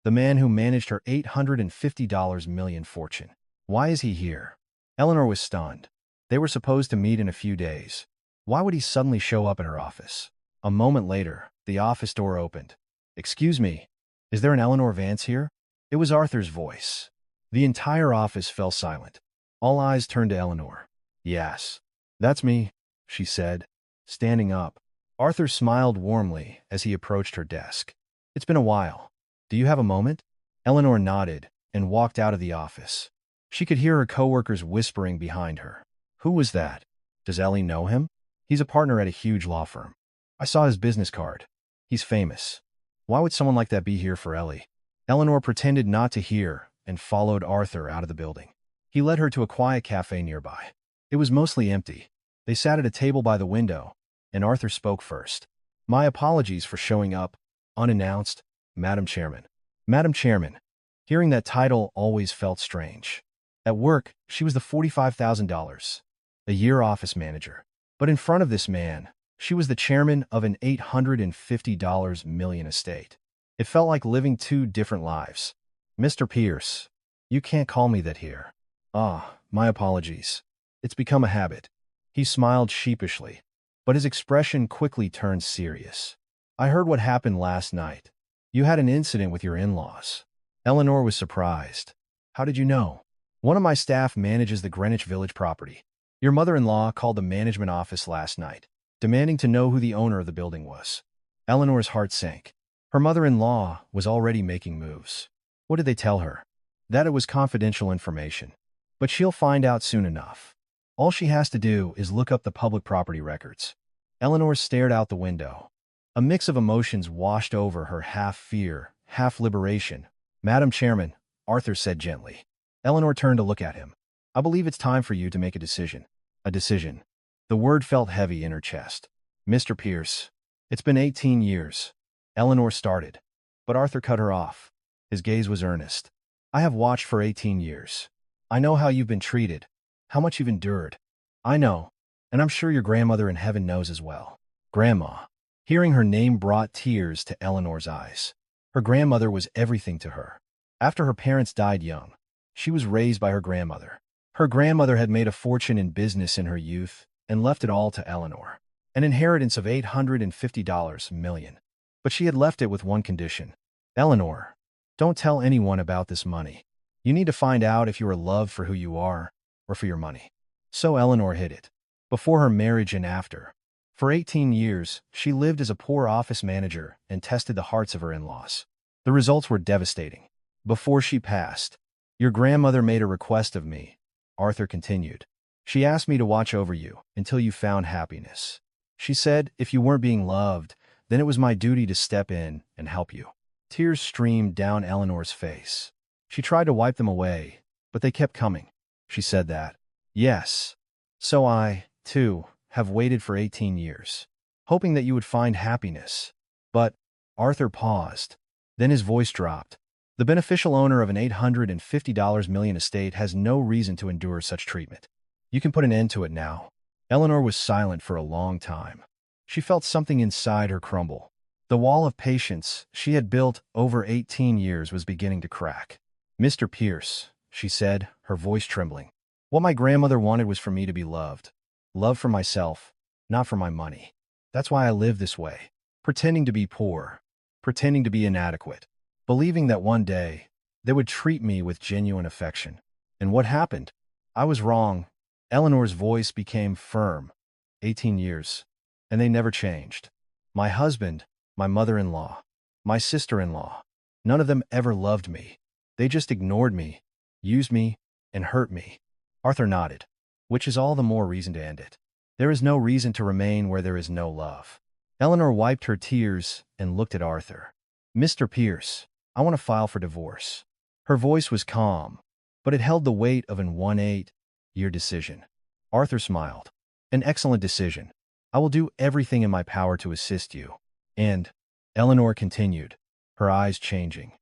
The man who managed her $850 million fortune. Why is he here? Eleanor was stunned. They were supposed to meet in a few days. Why would he suddenly show up in her office? A moment later, the office door opened. "Excuse me, is there an Eleanor Vance here?" It was Arthur's voice. The entire office fell silent. All eyes turned to Eleanor. "Yes, that's me," she said, standing up. Arthur smiled warmly as he approached her desk. "It's been a while. Do you have a moment?" Eleanor nodded and walked out of the office. She could hear her coworkers whispering behind her. Who was that? Does Ellie know him? He's a partner at a huge law firm. I saw his business card. He's famous. Why would someone like that be here for Ellie? Eleanor pretended not to hear and followed Arthur out of the building. He led her to a quiet cafe nearby. It was mostly empty. They sat at a table by the window, and Arthur spoke first. "My apologies for showing up, unannounced, Madam Chairman." Madam Chairman. Hearing that title always felt strange. At work, she was the $45,000 a year office manager. But in front of this man, she was the chairman of an $850 million estate. It felt like living two different lives. "Mr. Pierce, you can't call me that here." "Ah, my apologies. It's become a habit." He smiled sheepishly, but his expression quickly turned serious. "I heard what happened last night. You had an incident with your in-laws." Eleanor was surprised. "How did you know?" "One of my staff manages the Greenwich Village property. Your mother-in-law called the management office last night, demanding to know who the owner of the building was." Eleanor's heart sank. Her mother-in-law was already making moves. What did they tell her? That it was confidential information. But she'll find out soon enough. All she has to do is look up the public property records. Eleanor stared out the window. A mix of emotions washed over her, half fear, half liberation. "Madam Chairman," Arthur said gently. Eleanor turned to look at him. "I believe it's time for you to make a decision." A decision. The word felt heavy in her chest. "Mr. Pierce, it's been 18 years. Eleanor started. But Arthur cut her off. His gaze was earnest. "I have watched for 18 years. I know how you've been treated, how much you've endured. I know, and I'm sure your grandmother in heaven knows as well." Grandma. Hearing her name brought tears to Eleanor's eyes. Her grandmother was everything to her. After her parents died young, she was raised by her grandmother. Her grandmother had made a fortune in business in her youth and left it all to Eleanor. An inheritance of $850 million. But she had left it with one condition. "Eleanor, don't tell anyone about this money. You need to find out if you are loved for who you are or for your money." So Eleanor hid it. Before her marriage and after. For 18 years, she lived as a poor office manager and tested the hearts of her in-laws. The results were devastating. Before she passed, "Your grandmother made a request of me," Arthur continued. "She asked me to watch over you until you found happiness. She said if you weren't being loved, then it was my duty to step in and help you." Tears streamed down Eleanor's face. She tried to wipe them away, but they kept coming. She said that. "Yes. So I, too, have waited for 18 years, hoping that you would find happiness. But," Arthur paused. Then his voice dropped. "The beneficial owner of an $850 million estate has no reason to endure such treatment. You can put an end to it now." Eleanor was silent for a long time. She felt something inside her crumble. The wall of patience she had built over 18 years was beginning to crack. "Mr. Pierce," she said, her voice trembling, "what my grandmother wanted was for me to be loved. Love for myself, not for my money. That's why I live this way, pretending to be poor, pretending to be inadequate, believing that one day they would treat me with genuine affection. And what happened? I was wrong." Eleanor's voice became firm. 18 years, and they never changed. "My husband, my mother-in-law, my sister-in-law, none of them ever loved me. They just ignored me, used me, and hurt me." Arthur nodded. "Which is all the more reason to end it. There is no reason to remain where there is no love." Eleanor wiped her tears and looked at Arthur. "Mr. Pierce, I want to file for divorce." Her voice was calm, but it held the weight of an 18-year decision. Arthur smiled. "An excellent decision. I will do everything in my power to assist you." And, Eleanor continued, her eyes changing.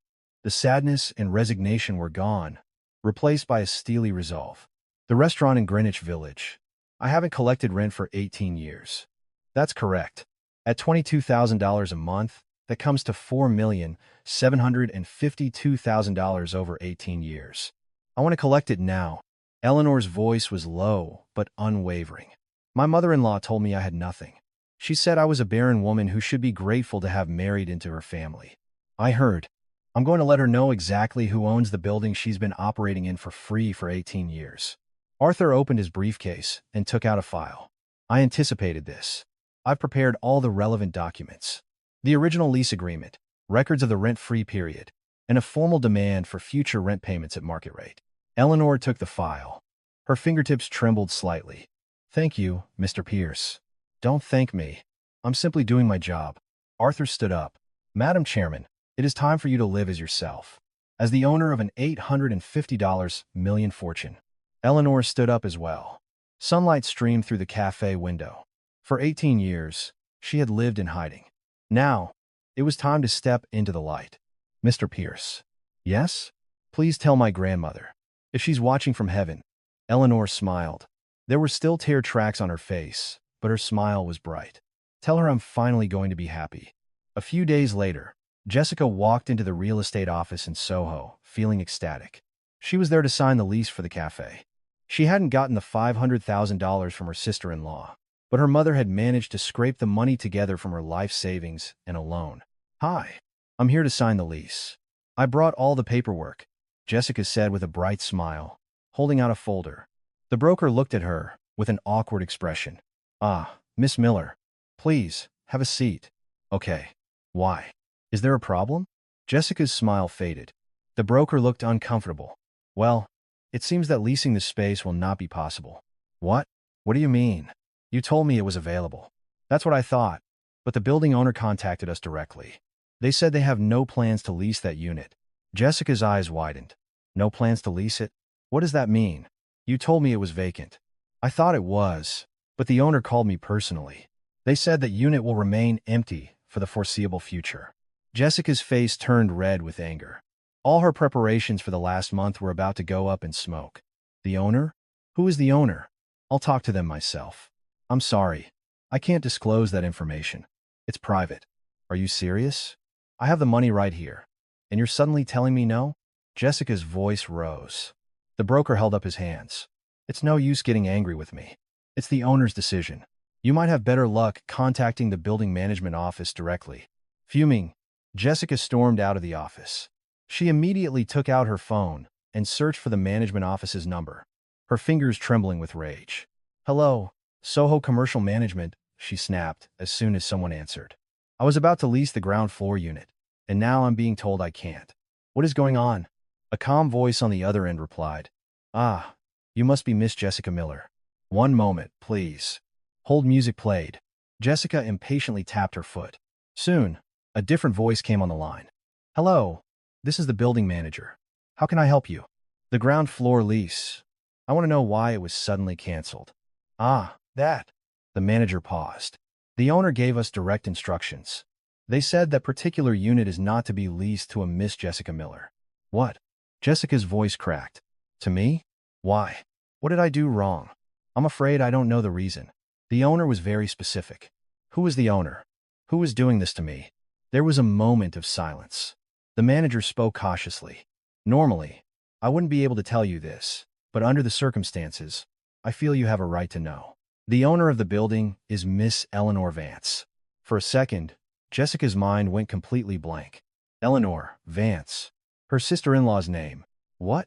The sadness and resignation were gone, replaced by a steely resolve. The restaurant in Greenwich Village. I haven't collected rent for 18 years. That's correct. At $22,000 a month, that comes to $4,752,000 over 18 years. I want to collect it now. Eleanor's voice was low, but unwavering. My mother-in-law told me I had nothing. She said I was a barren woman who should be grateful to have married into her family. I heard. I'm going to let her know exactly who owns the building she's been operating in for free for 18 years. Arthur opened his briefcase and took out a file. I anticipated this. I've prepared all the relevant documents. The original lease agreement, records of the rent-free period, and a formal demand for future rent payments at market rate. Eleanor took the file. Her fingertips trembled slightly. Thank you, Mr. Pierce. Don't thank me. I'm simply doing my job. Arthur stood up. Madam Chairman, it is time for you to live as yourself. As the owner of an $850 million fortune. Eleanor stood up as well. Sunlight streamed through the cafe window. For 18 years, she had lived in hiding. Now, it was time to step into the light. Mr. Pierce. Yes? Please tell my grandmother. If she's watching from heaven. Eleanor smiled. There were still tear tracks on her face, but her smile was bright. Tell her I'm finally going to be happy. A few days later, Jessica walked into the real estate office in Soho, feeling ecstatic. She was there to sign the lease for the cafe. She hadn't gotten the $500,000 from her sister-in-law, but her mother had managed to scrape the money together from her life savings and a loan. Hi, I'm here to sign the lease. I brought all the paperwork, Jessica said with a bright smile, holding out a folder. The broker looked at her with an awkward expression. Ah, Miss Miller. Please, have a seat. Okay. Why? Is there a problem? Jessica's smile faded. The broker looked uncomfortable. Well, it seems that leasing the space will not be possible. What? What do you mean? You told me it was available. That's what I thought. But the building owner contacted us directly. They said they have no plans to lease that unit. Jessica's eyes widened. No plans to lease it? What does that mean? You told me it was vacant. I thought it was, but the owner called me personally. They said that unit will remain empty for the foreseeable future. Jessica's face turned red with anger. All her preparations for the last month were about to go up in smoke. The owner? Who is the owner? I'll talk to them myself. I'm sorry. I can't disclose that information. It's private. Are you serious? I have the money right here. And you're suddenly telling me no? Jessica's voice rose. The broker held up his hands. It's no use getting angry with me. It's the owner's decision. You might have better luck contacting the building management office directly. Fuming, Jessica stormed out of the office. She immediately took out her phone and searched for the management office's number, her fingers trembling with rage. Hello, Soho Commercial Management, she snapped as soon as someone answered. I was about to lease the ground floor unit, and now I'm being told I can't. What is going on? A calm voice on the other end replied. Ah, you must be Miss Jessica Miller. One moment, please. Hold music played. Jessica impatiently tapped her foot. Soon, a different voice came on the line. Hello, this is the building manager. How can I help you? The ground floor lease. I want to know why it was suddenly canceled. Ah, that. The manager paused. The owner gave us direct instructions. They said that particular unit is not to be leased to a Miss Jessica Miller. What? Jessica's voice cracked. To me? Why? What did I do wrong? I'm afraid I don't know the reason. The owner was very specific. Who was the owner? Who was doing this to me? There was a moment of silence. The manager spoke cautiously. Normally, I wouldn't be able to tell you this, but under the circumstances, I feel you have a right to know. The owner of the building is Miss Eleanor Vance. For a second, Jessica's mind went completely blank. Eleanor Vance. Her sister-in-law's name. What?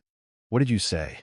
What did you say?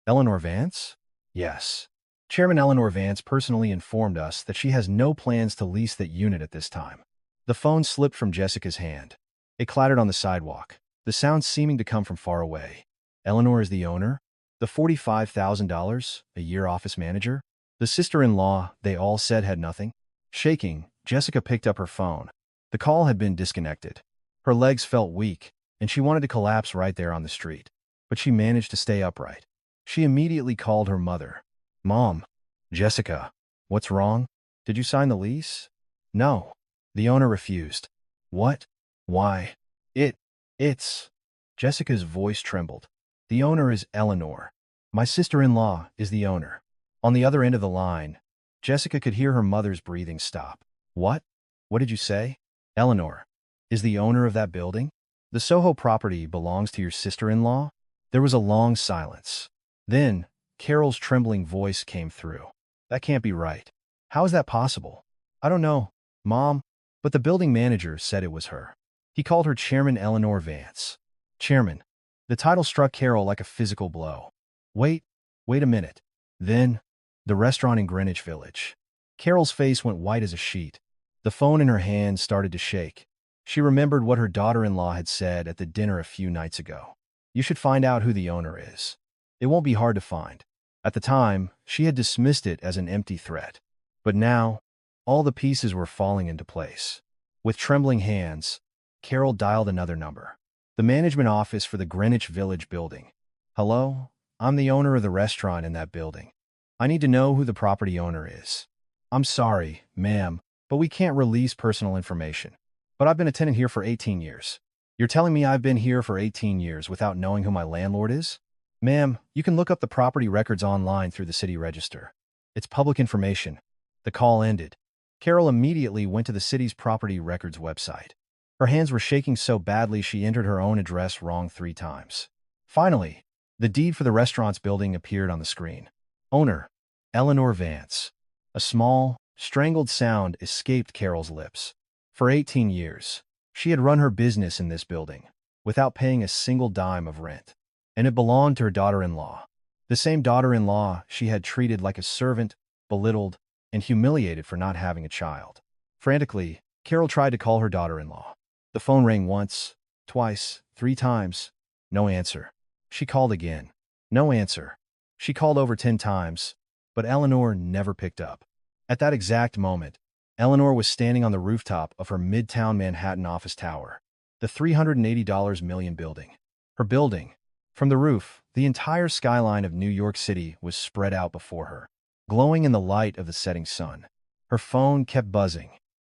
Eleanor Vance? Yes. Chairman Eleanor Vance personally informed us that she has no plans to lease that unit at this time. The phone slipped from Jessica's hand. It clattered on the sidewalk, the sound seeming to come from far away. Eleanor is the owner? The $45,000 a year office manager? The sister-in-law they all said had nothing? Shaking, Jessica picked up her phone. The call had been disconnected. Her legs felt weak, and she wanted to collapse right there on the street. But she managed to stay upright. She immediately called her mother. Mom. Jessica. What's wrong? Did you sign the lease? No. The owner refused. What? Why? It, it's... Jessica's voice trembled. The owner is Eleanor. My sister-in-law is the owner. On the other end of the line, Jessica could hear her mother's breathing stop. What? What did you say? Eleanor is the owner of that building? The Soho property belongs to your sister-in-law? There was a long silence. Then, Carol's trembling voice came through. That can't be right. How is that possible? I don't know, Mom, but the building manager said it was her. He called her Chairman Eleanor Vance. Chairman. The title struck Carol like a physical blow. Wait a minute. Then, the restaurant in Greenwich Village. Carol's face went white as a sheet. The phone in her hand started to shake. She remembered what her daughter-in-law had said at the dinner a few nights ago. You should find out who the owner is. It won't be hard to find. At the time, she had dismissed it as an empty threat. But now, all the pieces were falling into place. With trembling hands, Carol dialed another number. The management office for the Greenwich Village building. Hello? I'm the owner of the restaurant in that building. I need to know who the property owner is. I'm sorry, ma'am, but we can't release personal information. But I've been a tenant here for 18 years. You're telling me I've been here for 18 years without knowing who my landlord is? Ma'am, you can look up the property records online through the city register. It's public information. The call ended. Carol immediately went to the city's property records website. Her hands were shaking so badly she entered her own address wrong 3 times. Finally, the deed for the restaurant's building appeared on the screen. Owner, Eleanor Vance. A small, strangled sound escaped Carol's lips. For 18 years, she had run her business in this building, without paying a single dime of rent. And it belonged to her daughter-in-law. The same daughter-in-law she had treated like a servant, belittled, and humiliated for not having a child. Frantically, Carol tried to call her daughter-in-law. The phone rang once, twice, 3 times. No answer. She called again. No answer. She called over 10 times, but Eleanor never picked up. At that exact moment, Eleanor was standing on the rooftop of her Midtown Manhattan office tower, the $380 million building. Her building. From the roof, the entire skyline of New York City was spread out before her, glowing in the light of the setting sun. Her phone kept buzzing.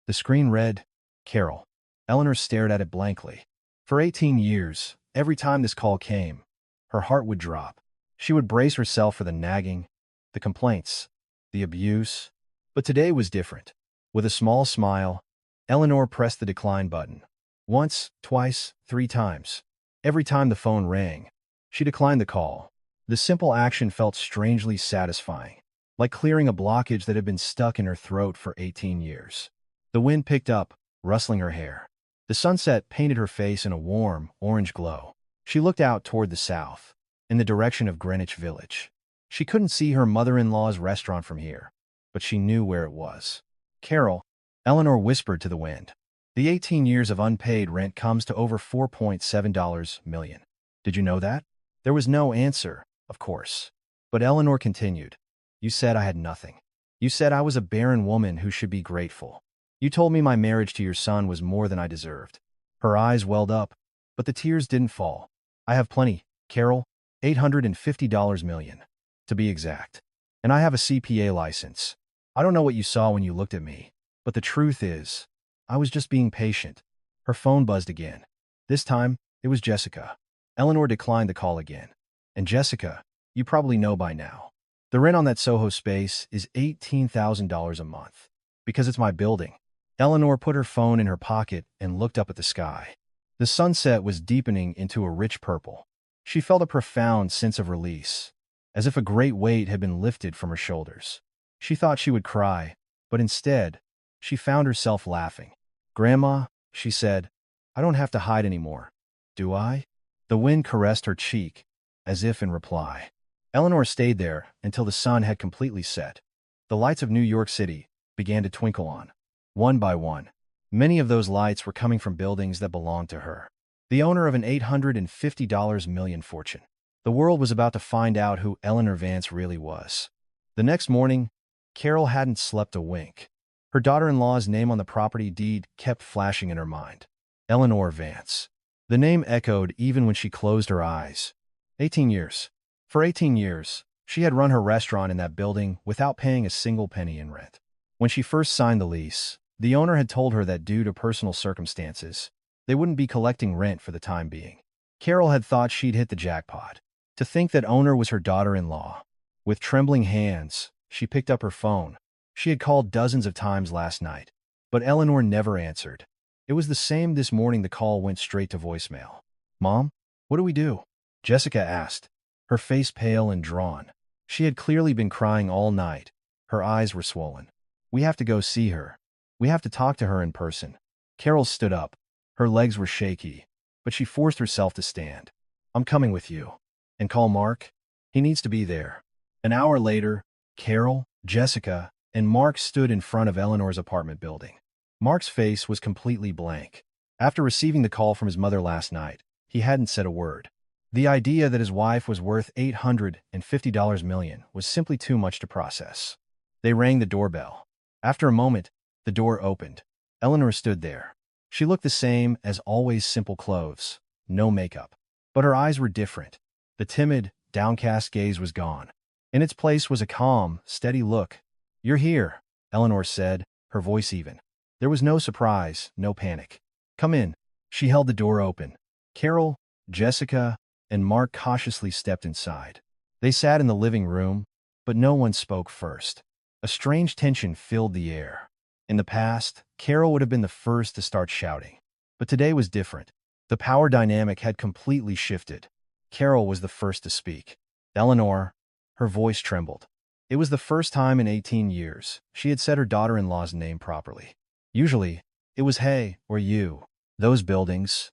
The screen read, Carol. Eleanor stared at it blankly. For 18 years, every time this call came, her heart would drop. She would brace herself for the nagging, the complaints, the abuse. But today was different. With a small smile, Eleanor pressed the decline button. Once, twice, 3 times. Every time the phone rang, she declined the call. The simple action felt strangely satisfying, like clearing a blockage that had been stuck in her throat for 18 years. The wind picked up, rustling her hair. The sunset painted her face in a warm, orange glow. She looked out toward the south, in the direction of Greenwich Village. She couldn't see her mother-in-law's restaurant from here, but she knew where it was. Carol, Eleanor whispered to the wind. The 18 years of unpaid rent comes to over $4.7 million. Did you know that? There was no answer, of course. But Eleanor continued. You said I had nothing. You said I was a barren woman who should be grateful. You told me my marriage to your son was more than I deserved. Her eyes welled up, but the tears didn't fall. I have plenty, Carol, $850 million, to be exact. And I have a CPA license. I don't know what you saw when you looked at me, but the truth is, I was just being patient. Her phone buzzed again. This time, it was Jessica. Eleanor declined the call again. And Jessica, you probably know by now. The rent on that Soho space is $18,000 a month. Because it's my building. Eleanor put her phone in her pocket and looked up at the sky. The sunset was deepening into a rich purple. She felt a profound sense of release, as if a great weight had been lifted from her shoulders. She thought she would cry, but instead, she found herself laughing. Grandma, she said, I don't have to hide anymore. Do I? The wind caressed her cheek, as if in reply. Eleanor stayed there until the sun had completely set. The lights of New York City began to twinkle on. One by one, many of those lights were coming from buildings that belonged to her. The owner of an $850 million fortune. The world was about to find out who Eleanor Vance really was. The next morning, Carol hadn't slept a wink. Her daughter-in-law's name on the property deed kept flashing in her mind. Eleanor Vance. The name echoed even when she closed her eyes. 18 years. For 18 years, she had run her restaurant in that building without paying a single penny in rent. When she first signed the lease, the owner had told her that due to personal circumstances, They wouldn't be collecting rent for the time being. Carol had thought she'd hit the jackpot. To think that owner was her daughter-in-law. With trembling hands, she picked up her phone. She had called dozens of times last night, but Eleanor never answered. It was the same this morning. The call went straight to voicemail. "Mom, what do we do?" Jessica asked, her face pale and drawn. She had clearly been crying all night. Her eyes were swollen. "We have to go see her. We have to talk to her in person." Carol stood up. Her legs were shaky, but she forced herself to stand. "I'm coming with you. And call Mark. He needs to be there." An hour later, Carol, Jessica, and Mark stood in front of Eleanor's apartment building. Mark's face was completely blank. After receiving the call from his mother last night, he hadn't said a word. The idea that his wife was worth $850 million was simply too much to process. They rang the doorbell. After a moment, the door opened. Eleanor stood there. She looked the same as always, simple clothes, no makeup. But her eyes were different. The timid, downcast gaze was gone. In its place was a calm, steady look. "You're here," Eleanor said, her voice even. There was no surprise, no panic. "Come in." She held the door open. Carol, Jessica, and Mark cautiously stepped inside. They sat in the living room, but no one spoke first. A strange tension filled the air. In the past, Carol would have been the first to start shouting. But today was different. The power dynamic had completely shifted. Carol was the first to speak. "Eleanor," her voice trembled. It was the first time in 18 years she had said her daughter-in-law's name properly. Usually, it was "hey" or "you." "Those buildings,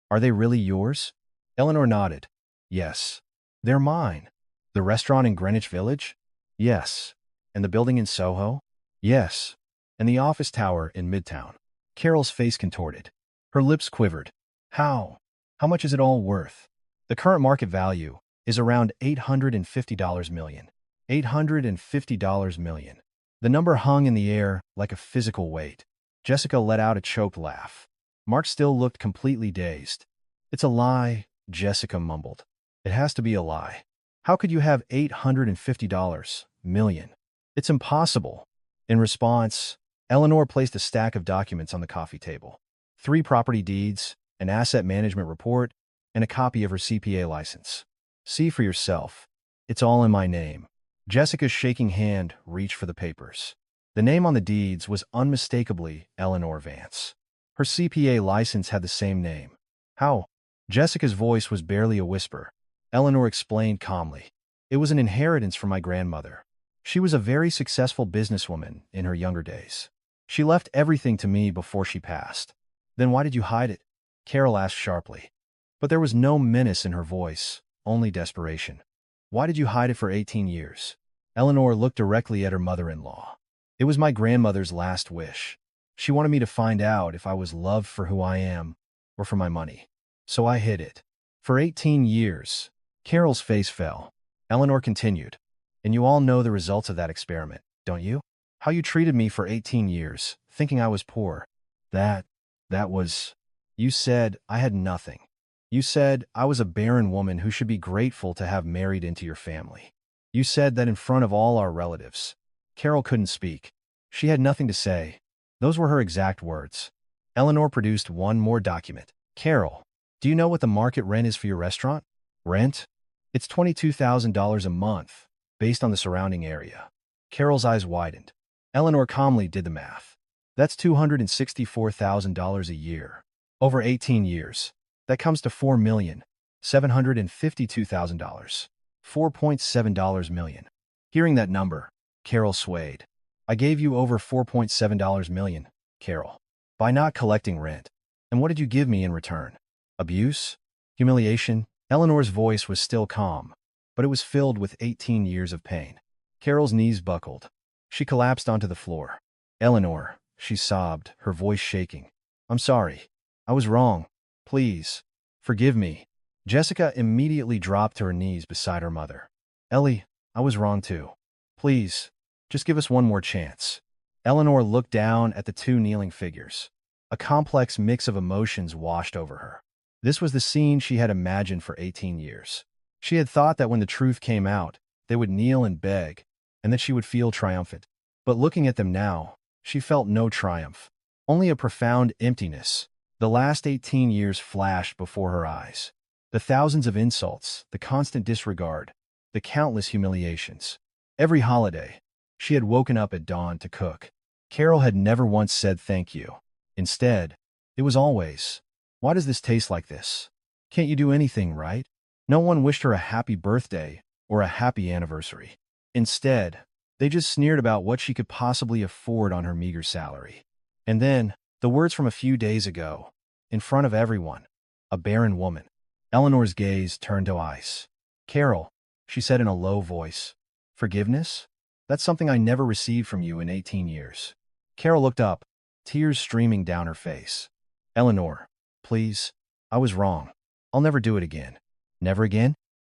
are they really yours?" Eleanor nodded. "Yes." "They're mine." "The restaurant in Greenwich Village?" "Yes." "And the building in Soho?" "Yes." "And the office tower in Midtown?" Carol's face contorted. Her lips quivered. "How? How much is it all worth?" "The current market value is around $850 million. $850 million. The number hung in the air like a physical weight. Jessica let out a choked laugh. Mark still looked completely dazed. "It's a lie," Jessica mumbled. "It has to be a lie. How could you have $850 million? It's impossible." In response, Eleanor placed a stack of documents on the coffee table. 3 property deeds, an asset management report, and a copy of her CPA license. "See for yourself. It's all in my name." Jessica's shaking hand reached for the papers. The name on the deeds was unmistakably Eleanor Vance. Her CPA license had the same name. "How?" Jessica's voice was barely a whisper. Eleanor explained calmly. "It was an inheritance from my grandmother. She was a very successful businesswoman in her younger days. She left everything to me before she passed." "Then why did you hide it?" Carol asked sharply. But there was no menace in her voice, only desperation. "Why did you hide it for 18 years? Eleanor looked directly at her mother-in-law. "It was my grandmother's last wish. She wanted me to find out if I was loved for who I am or for my money. So I hid it. For 18 years. Carol's face fell. Eleanor continued. "And you all know the results of that experiment, don't you? How you treated me for 18 years, thinking I was poor. That was... You said I had nothing. You said I was a barren woman who should be grateful to have married into your family. You said that in front of all our relatives." Carol couldn't speak. She had nothing to say. Those were her exact words. Eleanor produced one more document. "Carol, do you know what the market rent is for your restaurant?" "Rent? It's $22,000 a month, based on the surrounding area." Carol's eyes widened. Eleanor calmly did the math. "That's $264,000 a year. Over 18 years. That comes to $4,752,000. $4.7 million. Hearing that number, Carol swayed. "I gave you over $4.7 million, Carol, by not collecting rent. And what did you give me in return? Abuse? Humiliation?" Eleanor's voice was still calm, but it was filled with 18 years of pain. Carol's knees buckled. She collapsed onto the floor. "Eleanor," she sobbed, her voice shaking. "I'm sorry. I was wrong. Please, forgive me." Jessica immediately dropped to her knees beside her mother. "Ellie, I was wrong too. Please, just give us one more chance." Eleanor looked down at the 2 kneeling figures. A complex mix of emotions washed over her. This was the scene she had imagined for 18 years. She had thought that when the truth came out, they would kneel and beg, and that she would feel triumphant. But looking at them now, she felt no triumph, only a profound emptiness. The last 18 years flashed before her eyes. The thousands of insults, the constant disregard, the countless humiliations. Every holiday, she had woken up at dawn to cook. Carol had never once said thank you. Instead, it was always, "Why does this taste like this? Can't you do anything right?" No one wished her a happy birthday or a happy anniversary. Instead, they just sneered about what she could possibly afford on her meager salary. And then, the words from a few days ago, in front of everyone, a barren woman. Eleanor's gaze turned to ice. "Carol," she said in a low voice, "forgiveness? That's something I never received from you in 18 years. Carol looked up, tears streaming down her face. "Eleanor, please, I was wrong. I'll never do it again." "Never again?"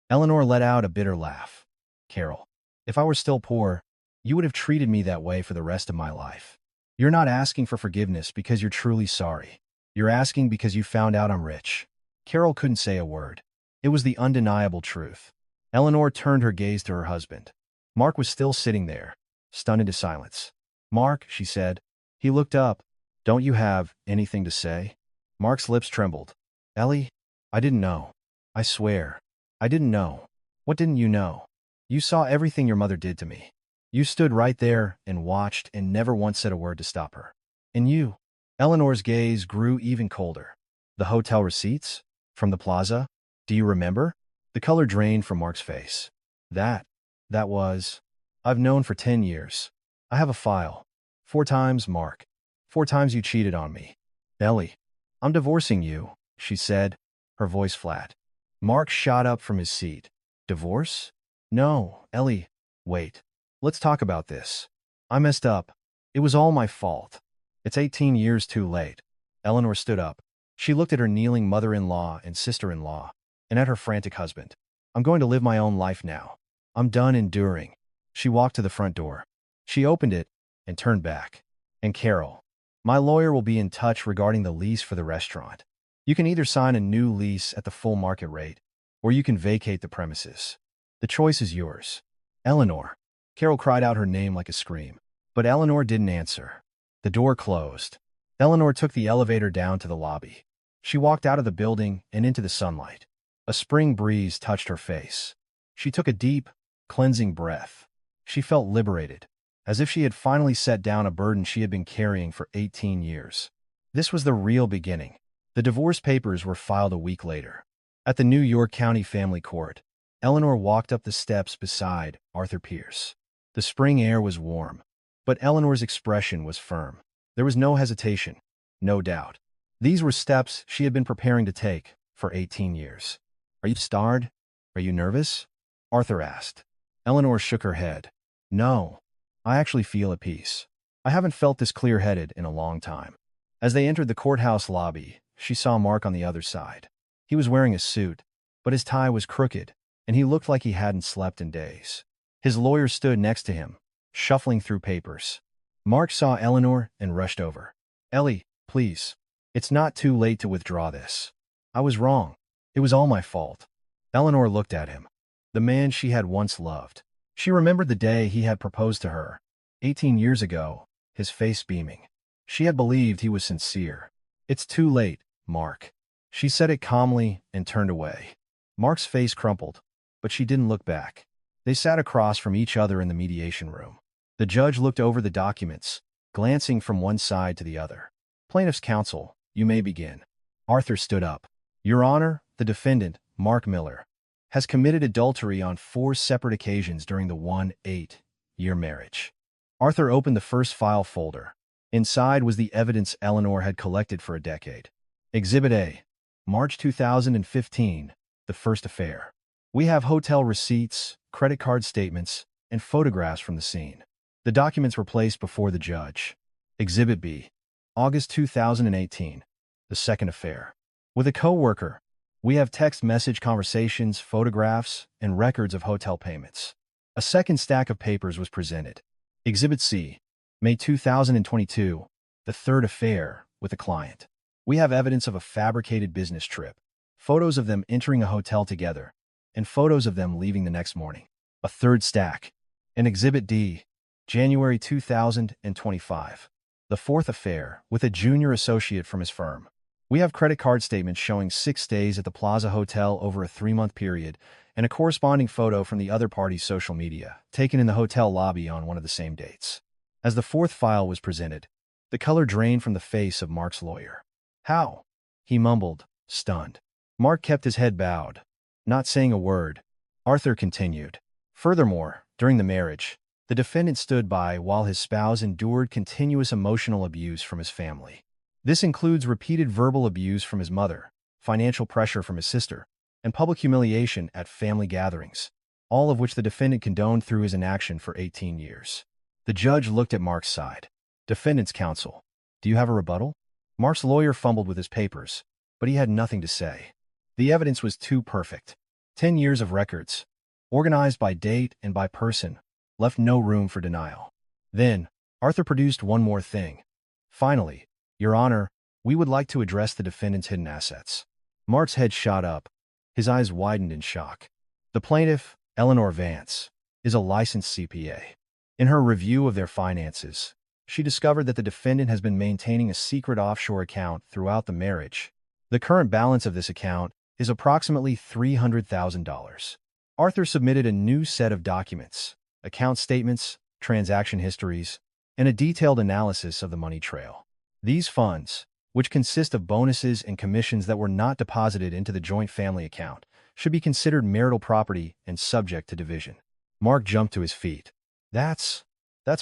Eleanor let out a bitter laugh. "Carol, if I were still poor, you would have treated me that way for the rest of my life. You're not asking for forgiveness because you're truly sorry. You're asking because you found out I'm rich." Carol couldn't say a word. It was the undeniable truth. Eleanor turned her gaze to her husband. Mark was still sitting there, stunned into silence. "Mark," she said. He looked up. "Don't you have anything to say?" Mark's lips trembled. "Ellie, I didn't know. I swear, I didn't know." "What didn't you know? You saw everything your mother did to me. You stood right there and watched and never once said a word to stop her. And you?" Eleanor's gaze grew even colder. "The hotel receipts? From the plaza? Do you remember?" The color drained from Mark's face. That was... I've known for 10 years. I have a file. 4 times, Mark. 4 times you cheated on me." "Ellie, I'm divorcing you," she said, her voice flat. Mark shot up from his seat. "Divorce? No, Ellie. Wait. Let's talk about this. I messed up. It was all my fault. It's 18 years too late." Eleanor stood up. She looked at her kneeling mother-in-law and sister-in-law, and at her frantic husband. "I'm going to live my own life now. I'm done enduring." She walked to the front door. She opened it and turned back. "And Carol, my lawyer will be in touch regarding the lease for the restaurant. You can either sign a new lease at the full market rate, or you can vacate the premises. The choice is yours." "Eleanor." Carol cried out her name like a scream. But Eleanor didn't answer. The door closed. Eleanor took the elevator down to the lobby. She walked out of the building and into the sunlight. A spring breeze touched her face. She took a deep, cleansing breath. She felt liberated, as if she had finally set down a burden she had been carrying for 18 years. This was the real beginning. The divorce papers were filed a week later. At the New York County Family Court, Eleanor walked up the steps beside Arthur Pierce. The spring air was warm, but Eleanor's expression was firm. There was no hesitation, no doubt. These were steps she had been preparing to take for 18 years. "Are you scarred? Are you nervous?" Arthur asked. Eleanor shook her head. "No, I actually feel at peace. I haven't felt this clear-headed in a long time." As they entered the courthouse lobby, she saw Mark on the other side. He was wearing a suit, but his tie was crooked, and he looked like he hadn't slept in days. His lawyer stood next to him, shuffling through papers. Mark saw Eleanor and rushed over. "Ellie, please. It's not too late to withdraw this. I was wrong. It was all my fault." Eleanor looked at him. The man she had once loved. She remembered the day he had proposed to her, 18 years ago, his face beaming. She had believed he was sincere. "It's too late, Mark." She said it calmly and turned away. Mark's face crumpled, but she didn't look back. They sat across from each other in the mediation room. The judge looked over the documents, glancing from one side to the other. "Plaintiff's counsel, you may begin." Arthur stood up. "Your Honor, the defendant, Mark Miller, has committed adultery on 4 separate occasions during the 18-year marriage." Arthur opened the first file folder. Inside was the evidence Eleanor had collected for a decade. Exhibit A, March 2015, the first affair. We have hotel receipts, credit card statements, and photographs from the scene. The documents were placed before the judge. Exhibit B, August 2018, the second affair. With a co-worker, we have text message conversations, photographs, and records of hotel payments. A second stack of papers was presented. Exhibit C, May 2022, the third affair with a client. We have evidence of a fabricated business trip, photos of them entering a hotel together, and photos of them leaving the next morning. A third stack. And Exhibit D, January 2025, the fourth affair with a junior associate from his firm. We have credit card statements showing 6 stays at the Plaza Hotel over a 3-month period, and a corresponding photo from the other party's social media, taken in the hotel lobby on one of the same dates. As the fourth file was presented, the color drained from the face of Mark's lawyer. "How?" he mumbled, stunned. Mark kept his head bowed, not saying a word. Arthur continued. Furthermore, during the marriage, the defendant stood by while his spouse endured continuous emotional abuse from his family. This includes repeated verbal abuse from his mother, financial pressure from his sister, and public humiliation at family gatherings, all of which the defendant condoned through his inaction for 18 years. The judge looked at Mark's side. Defendant's counsel. "Do you have a rebuttal?" Mark's lawyer fumbled with his papers, but he had nothing to say. The evidence was too perfect. 10 years of records, organized by date and by person, left no room for denial. Then, Arthur produced one more thing. "Finally, Your Honor, we would like to address the defendant's hidden assets." Mark's head shot up. His eyes widened in shock. The plaintiff, Eleanor Vance, is a licensed CPA. In her review of their finances, she discovered that the defendant has been maintaining a secret offshore account throughout the marriage. The current balance of this account is approximately $300,000. Arthur submitted a new set of documents, account statements, transaction histories, and a detailed analysis of the money trail. These funds, which consist of bonuses and commissions that were not deposited into the joint family account, should be considered marital property and subject to division. Mark jumped to his feet. That's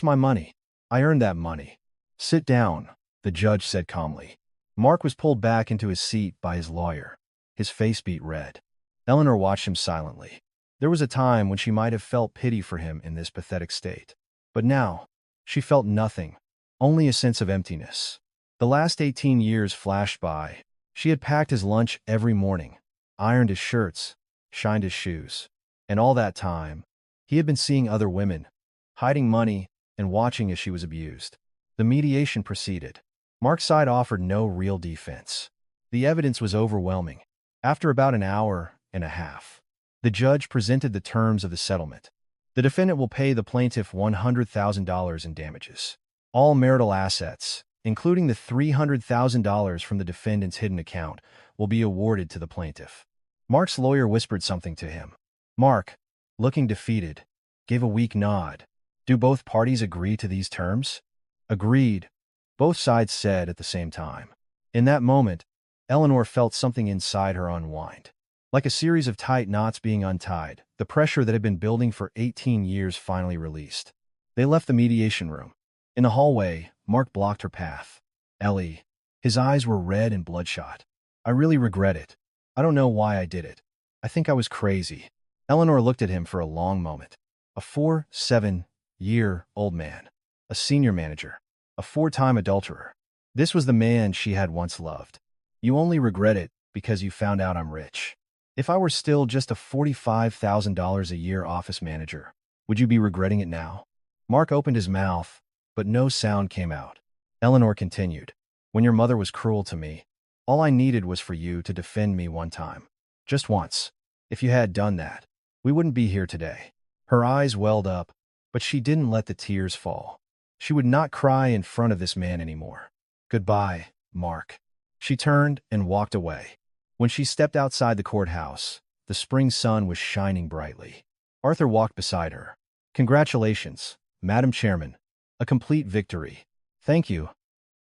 my money. I earned that money." "Sit down," the judge said calmly. Mark was pulled back into his seat by his lawyer. His face beat red. Eleanor watched him silently. There was a time when she might have felt pity for him in this pathetic state. But now, she felt nothing, only a sense of emptiness. The last 18 years flashed by. She had packed his lunch every morning, ironed his shirts, shined his shoes. And all that time, he had been seeing other women, hiding money, and watching as she was abused. The mediation proceeded. Mark's side offered no real defense. The evidence was overwhelming. After about an hour and a half, the judge presented the terms of the settlement. The defendant will pay the plaintiff $100,000 in damages. All marital assets, including the $300,000 from the defendant's hidden account, will be awarded to the plaintiff. Mark's lawyer whispered something to him. Mark, looking defeated, gave a weak nod. "Do both parties agree to these terms?" "Agreed," both sides said at the same time. In that moment, Eleanor felt something inside her unwind. Like a series of tight knots being untied, the pressure that had been building for 18 years finally released. They left the mediation room. In the hallway, Mark blocked her path. "Ellie." His eyes were red and bloodshot. "I really regret it. I don't know why I did it. I think I was crazy." Eleanor looked at him for a long moment. A 47-year-old man. A senior manager. A 4-time adulterer. This was the man she had once loved. "You only regret it because you found out I'm rich. If I were still just a $45,000 a year office manager, would you be regretting it now?" Mark opened his mouth, but no sound came out. Eleanor continued. "When your mother was cruel to me, all I needed was for you to defend me one time. Just once. If you had done that, we wouldn't be here today." Her eyes welled up, but she didn't let the tears fall. She would not cry in front of this man anymore. "Goodbye, Mark." She turned and walked away. When she stepped outside the courthouse, the spring sun was shining brightly. Arthur walked beside her. "Congratulations, Madam Chairman. A complete victory." "Thank you,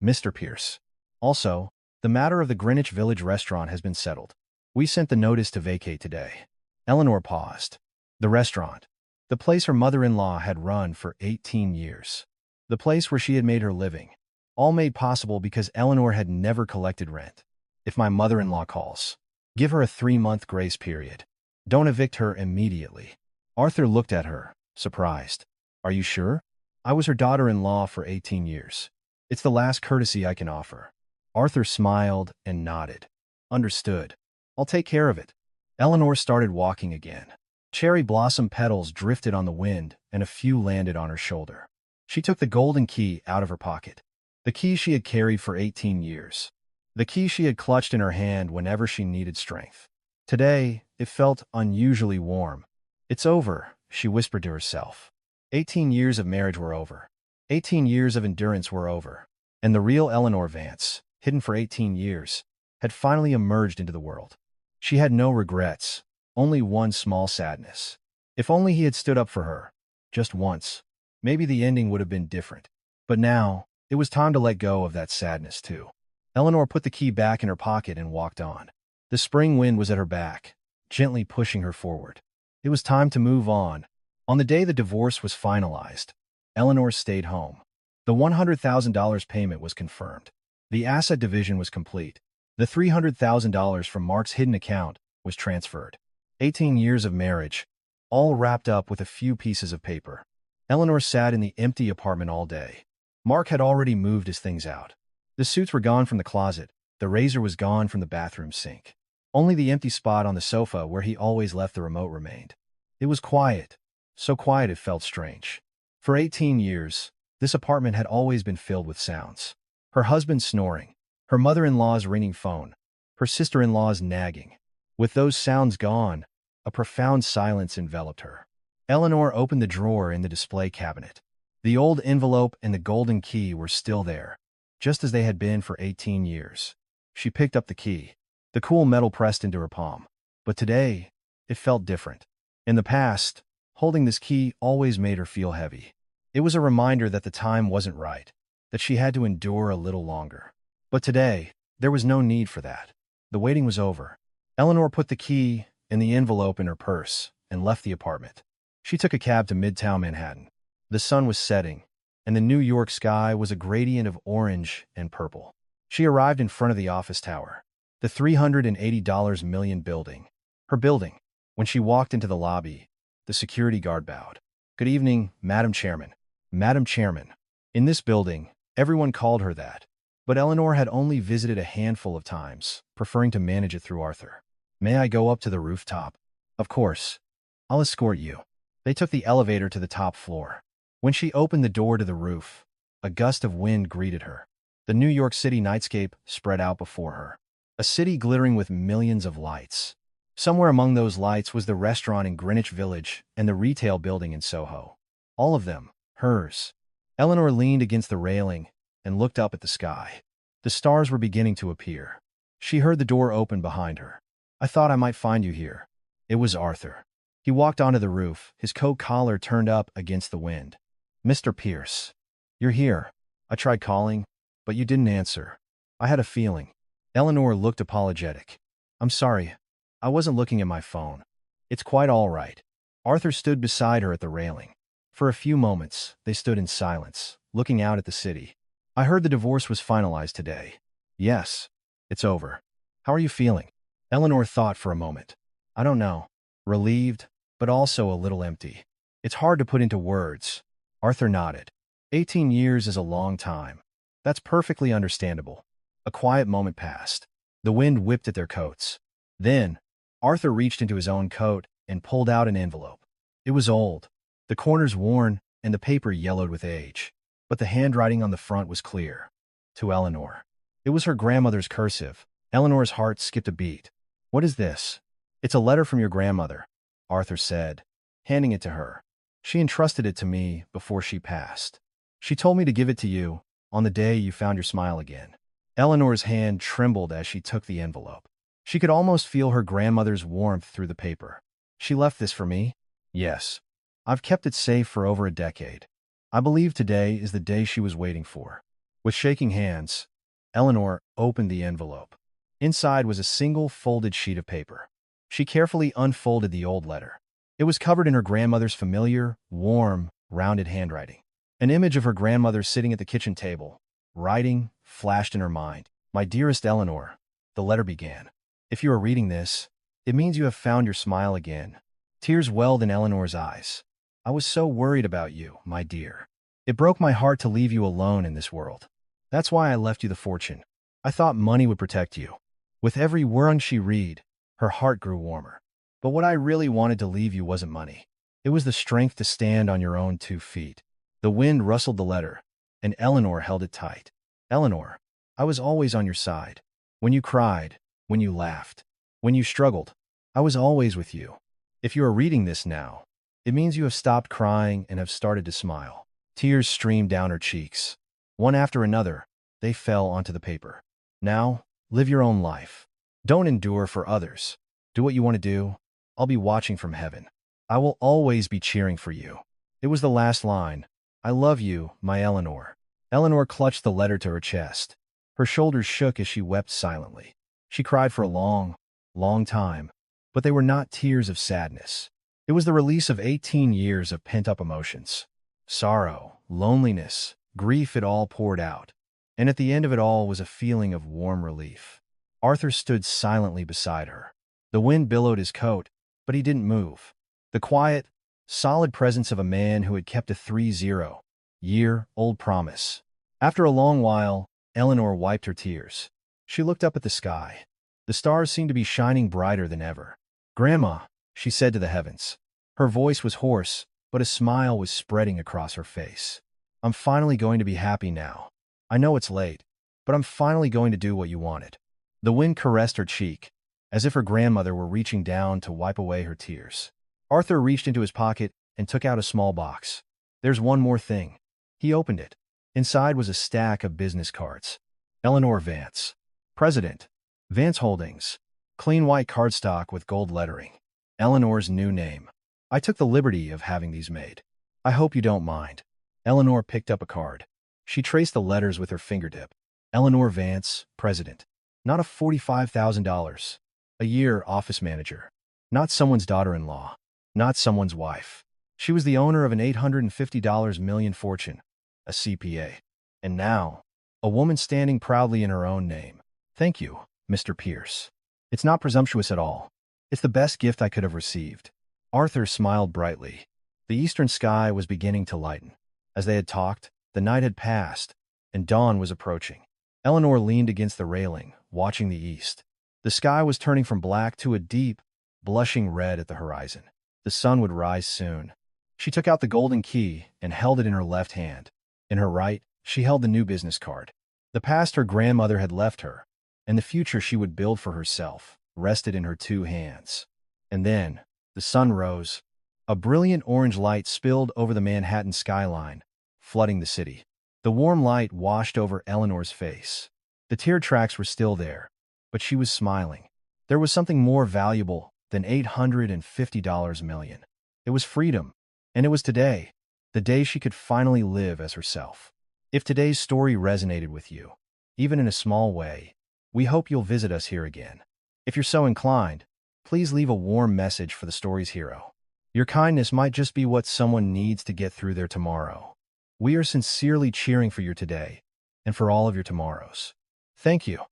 Mr. Pierce. Also, the matter of the Greenwich Village restaurant has been settled. We sent the notice to vacate today." Eleanor paused. The restaurant. The place her mother-in-law had run for 18 years. The place where she had made her living. All made possible because Eleanor had never collected rent. "If my mother-in-law calls, give her a 3-month grace period. Don't evict her immediately." Arthur looked at her, surprised. "Are you sure? I was her daughter-in-law for 18 years. It's the last courtesy I can offer." Arthur smiled and nodded. "Understood. I'll take care of it." Eleanor started walking again. Cherry blossom petals drifted on the wind, and a few landed on her shoulder. She took the golden key out of her pocket. The key she had carried for 18 years. The key she had clutched in her hand whenever she needed strength. Today, it felt unusually warm. "It's over," she whispered to herself. 18 years of marriage were over. 18 years of endurance were over. And the real Eleanor Vance, hidden for 18 years, had finally emerged into the world. She had no regrets, only one small sadness. If only he had stood up for her, just once, maybe the ending would have been different. But now, it was time to let go of that sadness too. Eleanor put the key back in her pocket and walked on. The spring wind was at her back, gently pushing her forward. It was time to move on. On the day the divorce was finalized, Eleanor stayed home. The $100,000 payment was confirmed. The asset division was complete. The $300,000 from Mark's hidden account was transferred. 18 years of marriage, all wrapped up with a few pieces of paper. Eleanor sat in the empty apartment all day. Mark had already moved his things out. The suits were gone from the closet. The razor was gone from the bathroom sink. Only the empty spot on the sofa where he always left the remote remained. It was quiet, so quiet it felt strange. For 18 years, this apartment had always been filled with sounds. Her husband snoring, her mother-in-law's ringing phone, her sister-in-law's nagging. With those sounds gone, a profound silence enveloped her. Eleanor opened the drawer in the display cabinet. The old envelope and the golden key were still there, just as they had been for 18 years. She picked up the key, the cool metal pressed into her palm. But today, it felt different. In the past, holding this key always made her feel heavy. It was a reminder that the time wasn't right, that she had to endure a little longer. But today, there was no need for that. The waiting was over. Eleanor put the key and the envelope in her purse and left the apartment. She took a cab to Midtown Manhattan. The sun was setting, and the New York sky was a gradient of orange and purple. She arrived in front of the office tower, the $380 million building. Her building. When she walked into the lobby, the security guard bowed. "Good evening, Madam Chairman." Madam Chairman. In this building, everyone called her that. But Eleanor had only visited a handful of times, preferring to manage it through Arthur. "May I go up to the rooftop?" "Of course. I'll escort you." They took the elevator to the top floor. When she opened the door to the roof, a gust of wind greeted her. The New York City nightscape spread out before her. A city glittering with millions of lights. Somewhere among those lights was the restaurant in Greenwich Village and the retail building in Soho. All of them, hers. Eleanor leaned against the railing and looked up at the sky. The stars were beginning to appear. She heard the door open behind her. "I thought I might find you here." It was Arthur. He walked onto the roof, his coat collar turned up against the wind. "Mr. Pierce. You're here. I tried calling, but you didn't answer. I had a feeling." Eleanor looked apologetic. "I'm sorry. I wasn't looking at my phone." "It's quite all right." Arthur stood beside her at the railing. For a few moments, they stood in silence, looking out at the city. "I heard the divorce was finalized today." "Yes. It's over. How are you feeling?" Eleanor thought for a moment. "I don't know. Relieved, but also a little empty. It's hard to put into words." Arthur nodded. 18 years is a long time. "That's perfectly understandable." A quiet moment passed. The wind whipped at their coats. Then, Arthur reached into his own coat and pulled out an envelope. It was old, the corners worn, and the paper yellowed with age. But the handwriting on the front was clear. To Eleanor. It was her grandmother's cursive. Eleanor's heart skipped a beat. "What is this?" "It's a letter from your grandmother," Arthur said, handing it to her. "She entrusted it to me before she passed. She told me to give it to you on the day you found your smile again." Eleanor's hand trembled as she took the envelope. She could almost feel her grandmother's warmth through the paper. "She left this for me?" "Yes. I've kept it safe for over a decade. I believe today is the day she was waiting for." With shaking hands, Eleanor opened the envelope. Inside was a single folded sheet of paper. She carefully unfolded the old letter. It was covered in her grandmother's familiar, warm, rounded handwriting. An image of her grandmother sitting at the kitchen table, writing, flashed in her mind. "My dearest Eleanor," the letter began. "If you are reading this, it means you have found your smile again." Tears welled in Eleanor's eyes. "I was so worried about you, my dear. It broke my heart to leave you alone in this world. That's why I left you the fortune. I thought money would protect you." With every word she read, her heart grew warmer. "But what I really wanted to leave you wasn't money. It was the strength to stand on your own 2 feet." The wind rustled the letter, and Eleanor held it tight. "Eleanor, I was always on your side. When you cried, when you laughed, when you struggled, I was always with you. If you are reading this now, it means you have stopped crying and have started to smile." Tears streamed down her cheeks. One after another, they fell onto the paper. "Now, Live your own life. Don't endure for others. Do what you want to do. I'll be watching from heaven. I will always be cheering for you. It was the last line. I love you, my Eleanor. Eleanor clutched the letter to her chest. Her shoulders shook as she wept silently. She cried for a long, long time, but they were not tears of sadness. It was the release of 18 years of pent-up emotions. Sorrow, loneliness, grief, it all poured out. And at the end of it all was a feeling of warm relief. Arthur stood silently beside her. The wind billowed his coat, but he didn't move. The quiet, solid presence of a man who had kept a 30-year-old promise. After a long while, Eleanor wiped her tears. She looked up at the sky. The stars seemed to be shining brighter than ever. "Grandma," she said to the heavens. Her voice was hoarse, but a smile was spreading across her face. "I'm finally going to be happy now. I know it's late, but I'm finally going to do what you wanted." The wind caressed her cheek, as if her grandmother were reaching down to wipe away her tears. Arthur reached into his pocket and took out a small box. "There's one more thing." He opened it. Inside was a stack of business cards. Eleanor Vance, President, Vance Holdings. Clean white cardstock with gold lettering. Eleanor's new name. "I took the liberty of having these made. I hope you don't mind." Eleanor picked up a card. She traced the letters with her fingertip. Eleanor Vance, President. Not a $45,000 a year office manager. Not someone's daughter-in-law. Not someone's wife. She was the owner of an $850 million fortune, a CPA. And now, a woman standing proudly in her own name. "Thank you, Mr. Pierce. It's not presumptuous at all. It's the best gift I could have received." Arthur smiled brightly. The eastern sky was beginning to lighten. As they had talked, the night had passed, and dawn was approaching. Eleanor leaned against the railing, watching the east. The sky was turning from black to a deep, blushing red at the horizon. The sun would rise soon. She took out the golden key and held it in her left hand. In her right, she held the new business card. The past her grandmother had left her, and the future she would build for herself, rested in her two hands. And then, the sun rose. A brilliant orange light spilled over the Manhattan skyline, flooding the city. The warm light washed over Eleanor's face. The tear tracks were still there, but she was smiling. There was something more valuable than $850 million. It was freedom, and it was today, the day she could finally live as herself. If today's story resonated with you, even in a small way, we hope you'll visit us here again. If you're so inclined, please leave a warm message for the story's hero. Your kindness might just be what someone needs to get through their tomorrow. We are sincerely cheering for your today and for all of your tomorrows. Thank you.